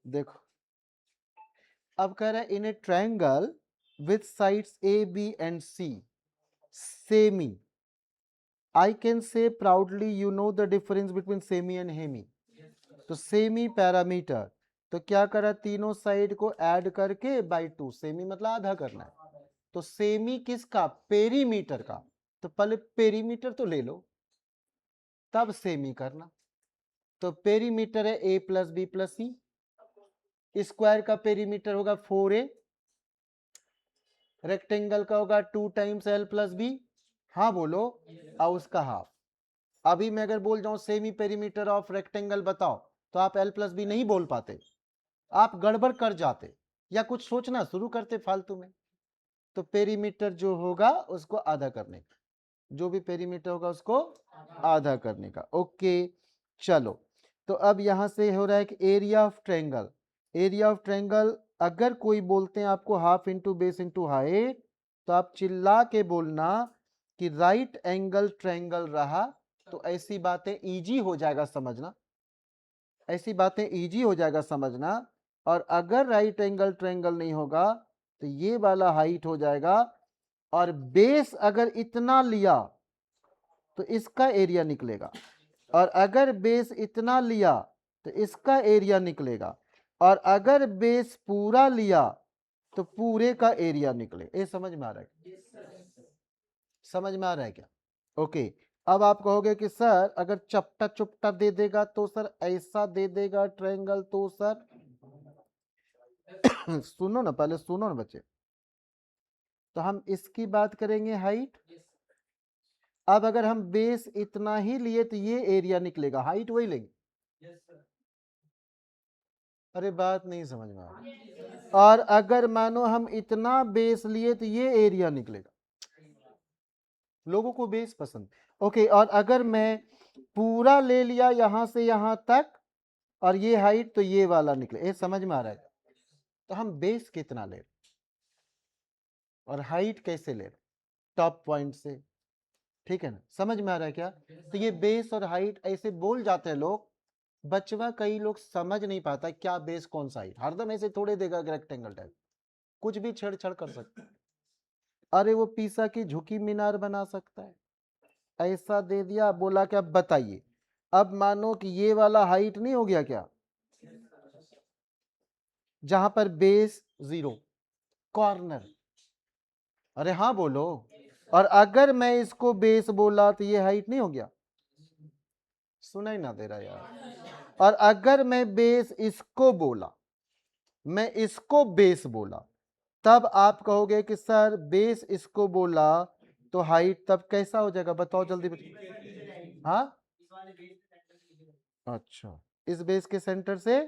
देखो अब कह रहा है in a triangle with sides A B and C semi, I can say proudly you know the difference between semi and hemi. तो सेमी पैरामीटर, तो क्या करा, तीनों साइड को ऐड करके बाई 2, सेमी मतलब आधा करना है। तो सेमी किसका, पेरीमीटर का, तो पहले पेरीमीटर तो ले लो तब सेमी करना। तो पेरीमीटर है ए प्लस बी प्लस सी, स्क्वायर का पेरीमीटर होगा 4a, रेक्टेंगल का होगा 2 टाइम्स एल प्लस बी, हाँ बोलो, और उसका हाफ। अभी मैं अगर बोल जाऊं सेमी पेरीमीटर ऑफ रेक्टेंगल बताओ, तो आप एल प्लस बी नहीं बोल पाते, आप गड़बड़ कर जाते या कुछ सोचना शुरू करते फालतू में। तो पेरीमीटर जो होगा उसको आधा करने का, जो भी पेरीमीटर होगा उसको आधा करने का। ओके चलो, तो अब यहां से हो रहा है कि area of triangle, area of triangle अगर कोई बोलते हैं आपको half into base into height, तो आप चिल्ला के बोलना कि राइट एंगल ट्रायंगल रहा, तो ऐसी बातें इजी हो जाएगा समझना, ऐसी बातें इजी हो जाएगा समझना। और अगर राइट एंगल ट्रायंगल नहीं होगा तो ये वाला हाइट हो जाएगा, और बेस अगर इतना लिया तो इसका एरिया निकलेगा, और अगर बेस इतना लिया तो इसका एरिया निकलेगा, और अगर बेस पूरा लिया तो पूरे का एरिया निकले। ये समझ में आ रहा है, समझ में आ रहा है क्या? ओके अब आप कहोगे कि सर अगर चपटा चुपटा दे देगा तो सर ऐसा दे देगा ट्रायंगल, तो सर सुनो ना, पहले सुनो ना बच्चे, तो हम इसकी बात करेंगे हाइट। अब अगर हम बेस इतना ही लिए तो ये एरिया निकलेगा, हाइट वही लेंगे। अरे बात नहीं समझ में आ रही। और अगर मानो हम इतना बेस लिए तो ये एरिया निकलेगा, लोगों को बेस पसंद। ओके और अगर मैं पूरा ले लिया यहां से यहां तक और ये हाइट, तो ये वाला निकले, ये समझ में आ रहा है? तो हम बेस कितना ले और हाइट कैसे ले, टॉप पॉइंट से, ठीक है ना, समझ में आ रहा है क्या? तो ये बेस और हाइट ऐसे बोल जाते हैं लोग, बचवा कई लोग समझ नहीं पाता क्या बेस कौन सा हाइट, हरदम ऐसे थोड़े देगा रेक्टेंगल टाइप, कुछ भी छेड़छाड़ कर सकता है। अरे वो पीसा की झुकी मीनार बना सकता है, ऐसा दे दिया, बोला क्या बताइए। अब मानो कि ये वाला हाइट नहीं हो गया क्या, जहां पर बेस 0, कॉर्नर, अरे हाँ बोलो, और अगर मैं इसको बेस बोला तो ये हाइट नहीं हो गया, सुनाई ना दे रहा यार। और अगर मैं बेस इसको बोला, मैं इसको बेस बोला, तब आप कहोगे कि सर बेस इसको बोला तो हाइट तब कैसा हो जाएगा, बताओ जल्दी बताओ। हाँ अच्छा, इस बेस के सेंटर से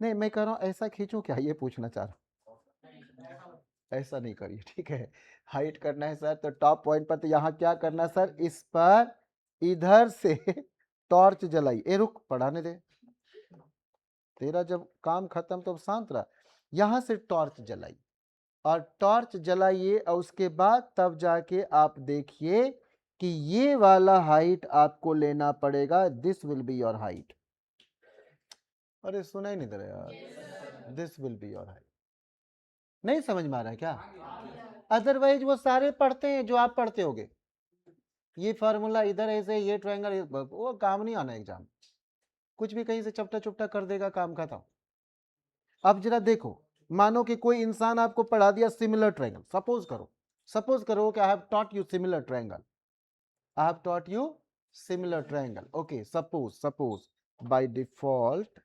नहीं, मैं कह रहा हूं ऐसा खींचूं क्या, ये पूछना चाह रहा हूं। ऐसा नहीं करिए, ठीक है, हाइट करना है सर तो टॉप पॉइंट पर, तो यहाँ क्या करना है सर, इस पर इधर से टॉर्च जलाई, ए रुक पढ़ाने दे, तेरा जब काम खत्म तो शांत रहा, यहां से टॉर्च जलाई, और टॉर्च जलाइए और उसके बाद तब जाके आप देखिए कि ये वाला हाइट आपको लेना पड़ेगा, this will be your height. अरे सुना ही नहीं दे रहा यार, this will be your height, नहीं समझ में आ रहा है क्या? अदरवाइज वो सारे पढ़ते हैं जो आप पढ़ते होगे, ये फार्मूला इधर ऐसे, ये ट्रायंगल, वो काम नहीं आना एग्जाम, कुछ भी कहीं से चपटा चुपटा कर देगा, काम खत्म। अब जरा देखो, मानो कि कोई इंसान आपको पढ़ा दिया सिमिलर ट्रायंगल, सपोज करो कि I have taught you similar triangle, I have taught you similar triangle. Okay, suppose by default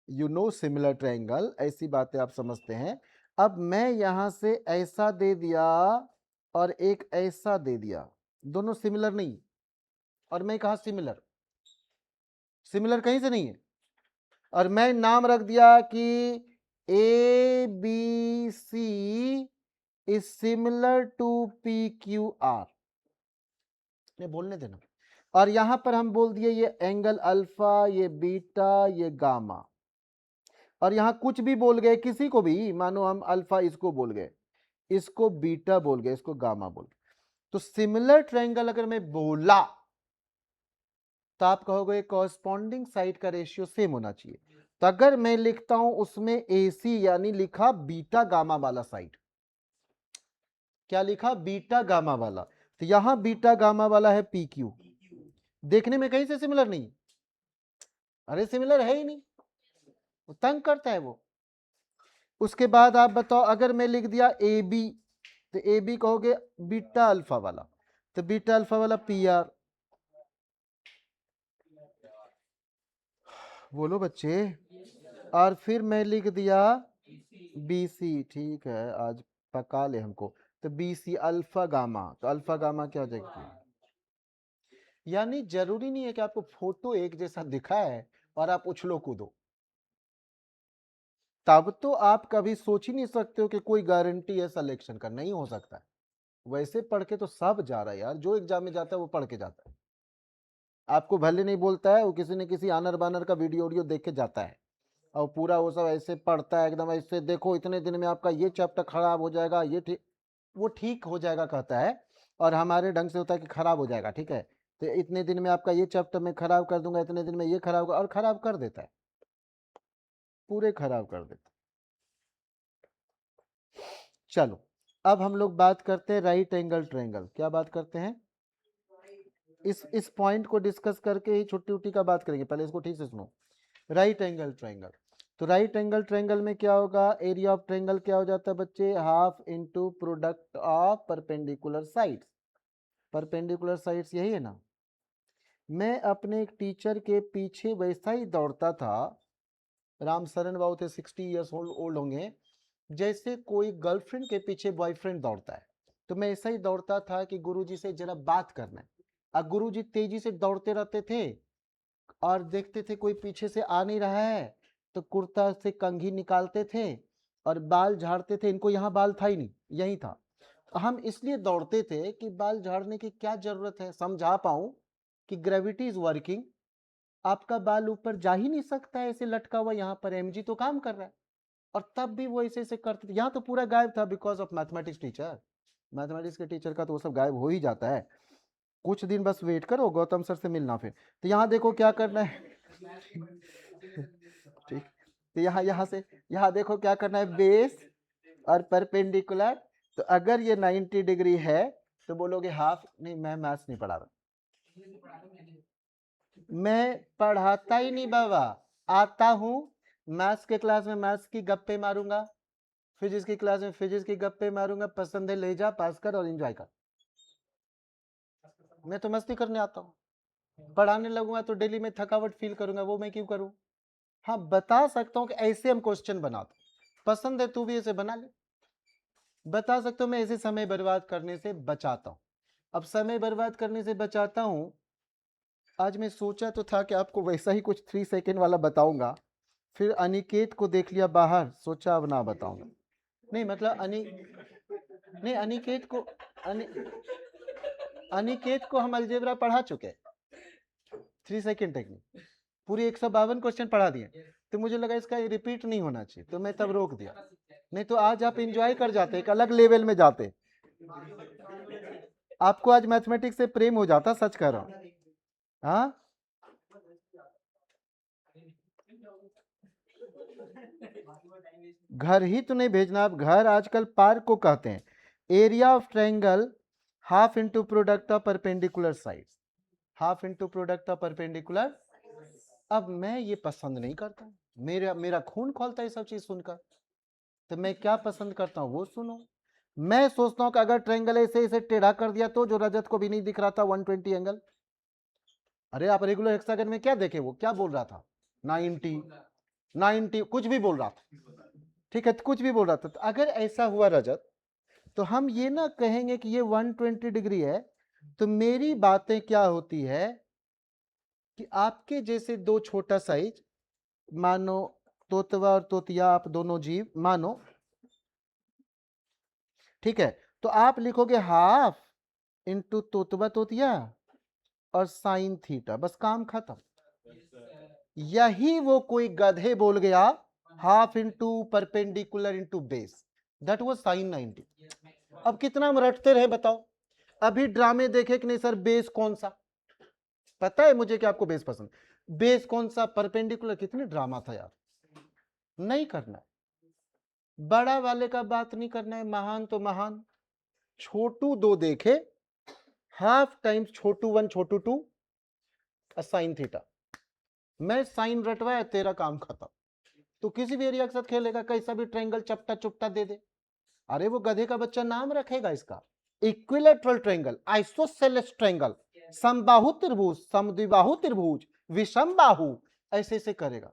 you know similar triangle, ऐसी बातें आप समझते हैं. अब मैं यहां से ऐसा दे दिया और एक ऐसा दे दिया, दोनों सिमिलर नहीं. और मैं कहा सिमिलर, सिमिलर कहीं से नहीं है. और मैं नाम रख दिया कि A B C is similar to P Q R. बोलने देना. और यहां पर हम बोल दिए ये एंगल अल्फा, ये बीटा, ये गामा. और यहां कुछ भी बोल गए किसी को भी, मानो हम अल्फा इसको बोल गए, इसको बीटा बोल गए, इसको गामा बोल गए. तो सिमिलर ट्रायंगल अगर मैं बोला तो आप कहोगे कॉरस्पॉन्डिंग साइड का रेशियो सेम होना चाहिए. तो अगर मैं लिखता हूं उसमें AC, यानी लिखा बीटा गामा वाला साइड, क्या लिखा, बीटा गामा वाला. तो यहां बीटा गामा वाला है PQ. देखने में कहीं से सिमिलर नहीं, अरे सिमिलर है ही नहीं, तंग करता है वो. उसके बाद आप बताओ, अगर मैं लिख दिया AB, तो AB कहोगे बीटा अल्फा वाला, तो बीटा अल्फा वाला PR. बोलो बच्चे. और फिर मैं लिख दिया BC, ठीक है आज पका ले हमको, तो BC अल्फा गामा, तो अल्फा गामा क्या हो जाएगी. यानी जरूरी नहीं है कि आपको फोटो एक जैसा दिखा है और आप उछलो कूदो, तब तो आप कभी सोच ही नहीं सकते हो कि कोई गारंटी है सिलेक्शन का, नहीं हो सकता है. वैसे पढ़ के तो सब जा रहा है यार, जो एग्जाम में जाता है वो पढ़ के जाता है. आपको भले नहीं बोलता है, वो किसी न किसी आनर बानर का वीडियो देख के जाता है, और पूरा वो सब ऐसे पढ़ता है एकदम ऐसे, देखो इतने दिन में आपका ये चैप्टर खराब हो जाएगा, ये ठीक, वो ठीक हो जाएगा कहता है. और हमारे ढंग से होता है कि खराब हो जाएगा, ठीक है, तो इतने दिन में आपका ये चैप्टर मैं खराब कर दूंगा, इतने दिन में ये खराब, और खराब कर देता है, पूरे खराब कर देता है. चलो अब हम लोग बात करते हैं राइट एंगल ट्रायंगल. क्या बात करते हैं, इस पॉइंट को डिस्कस करके ही छुट्टी उट्टी का बात करेंगे, पहले इसको ठीक से सुनो. Right angle triangle. तो राइट एंगल ट्रायंगल में क्या होगा, एरिया ऑफ ट्रायंगल क्या हो जाता है बच्चे, half into product of perpendicular sides. Perpendicular sides यही है ना. मैं अपने एक टीचर के पीछे वैसा ही दौड़ता था, रामशरण बाबू थे, 60 ईयर्स ओल्ड होंगे, जैसे कोई गर्लफ्रेंड के पीछे बॉयफ्रेंड दौड़ता है. तो मैं ऐसा ही दौड़ता था कि गुरुजी से जरा बात करना है. और गुरुजी तेजी से दौड़ते रहते थे और देखते थे कोई पीछे से आ नहीं रहा है, तो कुर्ता से कंघी निकालते थे और बाल झाड़ते थे. इनको यहाँ बाल था ही नहीं, यही था. हम इसलिए दौड़ते थे कि बाल झाड़ने की क्या जरूरत है, समझा पाऊं कि ग्रेविटी इज वर्किंग, आपका बाल ऊपर जा ही नहीं सकता है ऐसे लटका हुआ, यहाँ पर MG तो काम कर रहा है. और तब भी वो ऐसे ऐसे करते थे. यहाँ तो पूरा गायब था because of mathematics teacher. Mathematics के टीचर का तो वो सब गायब हो ही जाता है. कुछ दिन बस वेट करो, गौतम सर से मिलना फिर. तो यहाँ देखो क्या करना है. ठीक. तो यहाँ से यहाँ देखो क्या करना है, बेस और परपेंडिकुलर. तो अगर ये 90 डिग्री है तो बोलोगे हाफ. नहीं, मैं मैथ्स नहीं पढ़ा रहा, मैं पढ़ाता ही नहीं बाबा. आता हूँ मैथ्स के क्लास में मैथ्स की गप्पे मारूंगा, फिजिक्स की क्लास में फिजिक्स की गप्पे मारूंगा, पसंद है ले जा, पास कर और एंजॉय कर. मैं तो मस्ती करने आता हूँ. पढ़ाने लगूंगा तो डेली में थकावट फील करूंगा, वो मैं क्यों करूं. हाँ बता सकता हूँ कि ऐसे हम क्वेश्चन बनाते, पसंद है तू भी ऐसे बना ले. बता सकता हूँ मैं ऐसे समय बर्बाद करने से बचाता हूँ. अब समय बर्बाद करने से बचाता हूँ. आज मैं सोचा तो था कि आपको वैसा ही कुछ 3 सेकेंड वाला बताऊंगा, फिर अनिकेत को देख लिया बाहर, सोचा अब ना बताऊंगा. नहीं मतलब नहीं अनिकेत को अनिकेत को हम अलजेब्रा पढ़ा चुके, 3 सेकेंड टेक्निक पूरी 152 क्वेश्चन पढ़ा दिए. तो मुझे लगा इसका रिपीट नहीं होना चाहिए, तो मैं तब रोक दिया. नहीं तो आज आप एंजॉय कर जाते, एक अलग लेवल में जाते. आपको आज मैथमेटिक्स से प्रेम हो जाता, सच कह रहा हूं. हाँ घर ही तो नहीं भेजना, आप घर आजकल पार्क को कहते हैं. Area of triangle half into product of perpendicular sides, half into product of perpendicular. अब मैं ये पसंद नहीं करता, मेरा मेरा खून खोलता है सब चीज सुनकर. तो मैं क्या पसंद करता हूँ वो सुनो. मैं सोचता हूँ कि अगर ट्रायंगल ऐसे ऐसे टेढ़ा कर दिया तो जो रजत को भी नहीं दिख रहा था 120 एंगल, अरे आप रेगुलर हेक्सागन में क्या देखे, वो क्या बोल रहा था, 90 कुछ भी बोल रहा था, ठीक है, तो कुछ भी बोल रहा था। तो अगर ऐसा हुआ रजत, तो हम ये ना कहेंगे कि ये 120 डिग्री है। तो मेरी बातें क्या होती है कि आपके जैसे दो छोटा साइज, मानो तोतवा और तोतिया, आप दोनों जीव मानो, ठीक है, तो आप लिखोगे हाफ इंटू तोतवा तोतिया और साइन थीटा, बस काम खत्म। यही वो कोई गधे बोल गया half into perpendicular into base, that was sine 90। अब कितना हम रटते रहे बताओ। अभी ड्रामे देखे कि नहीं सर, बेस कौन सा, पता है मुझे कि आपको बेस पसंद, बेस कौन सा, परपेंडिकुलर, कितने ड्रामा था यार। नहीं करना है, बड़ा वाले का बात नहीं करना है, महान तो महान, छोटू दो देखे, हाफ टाइम्स छोटू वन छोटू टू साइन थीटा, मैं साइन रटवाया, तेरा काम खत्म। तो किसी भी एरिया के साथ खेलेगा, कैसा भी ट्रायंगल चपटा चुपटा दे दे, अरे वो गधे का बच्चा नाम रखेगा इसका, इक्विलेटरल ट्रायंगल, आइसोसेलेस ट्रायंगल, समबाहु त्रिभुज, समद्विबाहु त्रिभुज, विषम बाहु, ऐसे ऐसे करेगा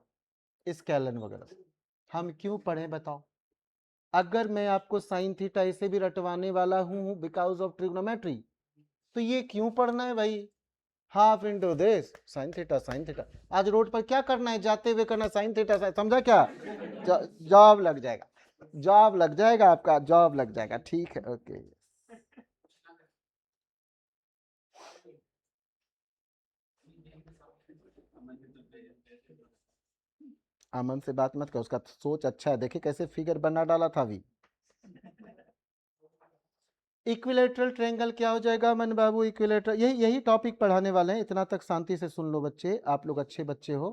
स्केलन वगैरह। हम क्यों पढ़े बताओ। अगर मैं आपको साइन थीटा ऐसे भी रटवाने वाला हूं बिकॉज ऑफ ट्रिग्नोमेट्री, तो ये क्यों पढ़ना है भाई, half into this sine theta, sine theta. आज रोड पर क्या करना है, जाते हुए करना साइन थीटा, समझा क्या, जॉब लग जाएगा, जॉब लग जाएगा आपका, जॉब लग जाएगा, ठीक है, ओके। अमन से बात मत कर, उसका सोच अच्छा है, देखिए कैसे फिगर बना डाला था अभी। इक्विलेटरल ट्रायंगल क्या हो जाएगा अमन बाबू, इक्विलेटरल, यही टॉपिक पढ़ाने वाले हैं, इतना तक शांति से सुन लो बच्चे, आप लोग अच्छे बच्चे हो।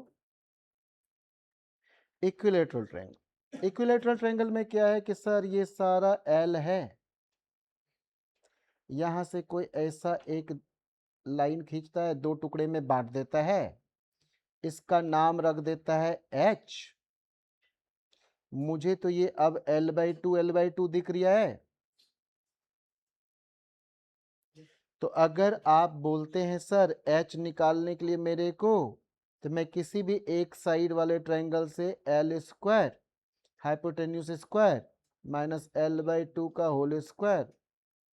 इक्विलेटरल ट्रायंगल, इक्विलेटरल ट्रायंगल में क्या है कि सर ये सारा एल है, यहां से कोई ऐसा एक लाइन खींचता है, दो टुकड़े में बांट देता है, इसका नाम रख देता है एच। मुझे तो ये अब L/2 दिख रहा है। तो अगर आप बोलते हैं सर एच निकालने के लिए मेरे को, तो मैं किसी भी एक साइड वाले ट्रायंगल से L² hypotenuse square minus L/2 का होल स्क्वायर,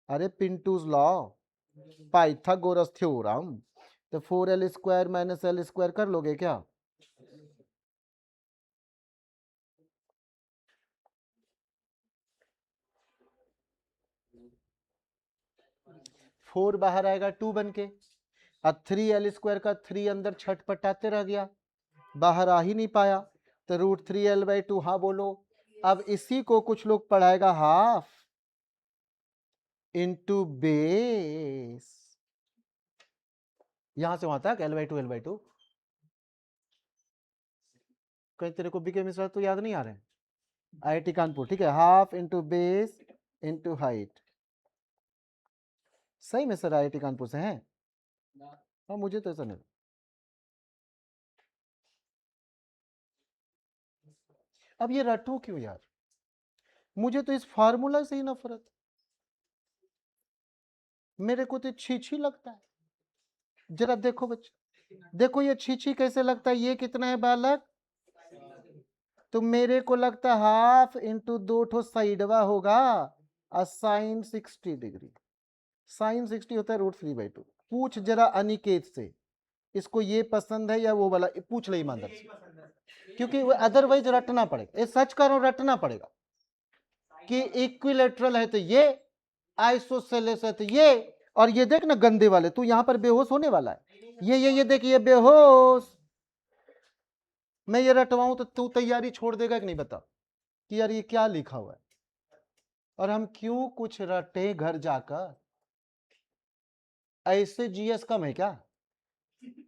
अरे पिंटूज लॉ, पाइथागोरस थ्योरम, तो 4L² माइनस L² कर लोगे क्या। 4 बाहर आएगा 2 बन के, अब 3L² का 3 अंदर छटपटाते रह गया, बाहर आ ही नहीं पाया, तो √3L/2, हाँ बोलो। अब इसी को कुछ लोग पढ़ाएगा हाफ इंटू बेस, यहां से वहां तक L/2 कहीं तेरे को बीके मिश्रा तो याद नहीं आ रहे, IIT कानपुर, ठीक है, half into base into height, सही में सर IIT कानपुर से हैं, हाँ मुझे तो ऐसा नहीं। अब ये रटू क्यों यार, मुझे तो इस फार्मूला से ही नफरत, मेरे को तो छी लगता है। जरा देखो बच्चे, देखो ये छी कैसे लगता है, ये कितना है बालक, तो मेरे को लगता है हाफ इंटू दो ठो साइडवा होगा, साइन 60 डिग्री, साइन 60 होता है √3/2। पूछ जरा अनिकेत से, इसको ये पसंद है या वो वाला, पूछ ले ईमानदार से, क्योंकि अदरवाइज रटना पड़ेगा, ये सच करो रटना पड़ेगा कि इक्विलेटरल है तो ये, आइसोसेलेस है तो ये, और ये देख ना गंदे वाले, तू यहां पर बेहोश होने वाला है, ये देख ये बेहोश, मैं ये रटवाऊं तो तू तैयारी छोड़ देगा कि नहीं बता, कि यार ये क्या लिखा हुआ है, और हम क्यों कुछ रटे घर जाकर, ऐसे जीएस कम है क्या,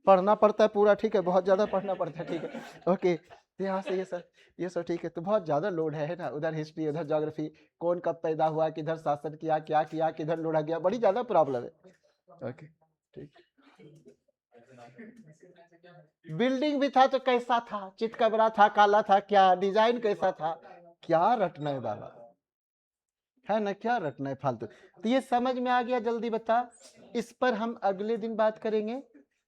पढ़ना पड़ता है पूरा, ठीक है, बहुत ज्यादा पढ़ना पड़ता है, ठीक है, ओके। यहाँ से ये सर ठीक है, तो बहुत ज्यादा लोड है ना, उधर हिस्ट्री उधर ज्योग्राफी, कौन कब पैदा हुआ, किधर शासन किया, क्या किया, किधर लौटा गया, बड़ी ज्यादा प्रॉब्लम है, ओके ठीक। बिल्डिंग भी था तो कैसा था, चितकबरा था, काला था, क्या डिजाइन कैसा था, क्या रटना है बाबा, है ना, क्या रटना है फालतू। तो ये समझ में आ गया, जल्दी बता, इस पर हम अगले दिन बात करेंगे,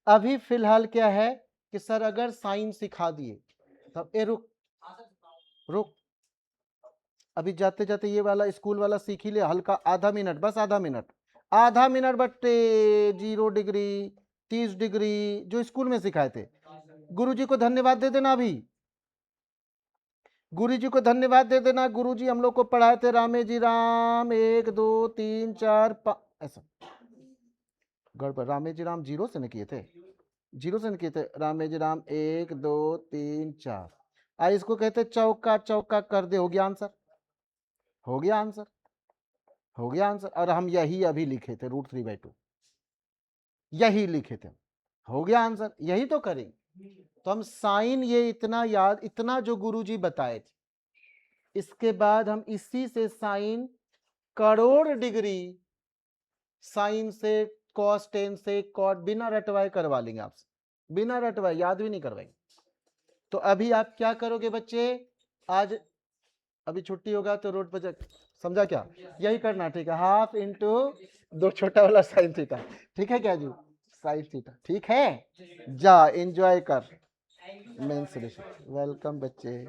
अभी फिलहाल क्या है कि सर अगर साइन सिखा दिए तब ए रुक रुक, अभी जाते जाते ये वाला स्कूल वाला सीख ही ले हल्का, आधा मिनट, बस आधा मिनट, आधा मिनट बट्टे 0 डिग्री 30 डिग्री जो स्कूल में सिखाए थे। गुरुजी को धन्यवाद दे देना, अभी गुरुजी को धन्यवाद दे देना। गुरुजी हम लोग को पढ़ाए थे रामे जी राम 1 2 3 4 5, ऐसा गड़बड़, रामे जी राम 0 से न किए थे, 0 से न किए थे, रामे जी राम 1 2 3 4। आई इसको कहते चौका चौका कर दे, हो गया आंसर, हो गया आंसर, हो गया आंसर। और हम यही अभी लिखे थे √3/2, यही लिखे थे, हो गया आंसर, यही तो करेंगे। तो हम साइन ये इतना याद, इतना जो गुरुजी बताए थे, इसके बाद हम इसी से साइन करोड़ डिग्री, साइन से कॉस 10 से कॉट बिना रटवाए करवा लेंगे आपसे, बिना रटवाए, याद भी नहीं करवाएंगे। तो अभी आप क्या करोगे बच्चे, आज अभी छुट्टी होगा तो रोड पर समझा क्या, यही करना, ठीक है, हाफ इंटू 2 छोटा वाला साइन थीटा, ठीक है क्या जी, साइन थीटा, ठीक है, जा एंजॉय कर मेन सोल्यूशन। वेलकम बच्चे।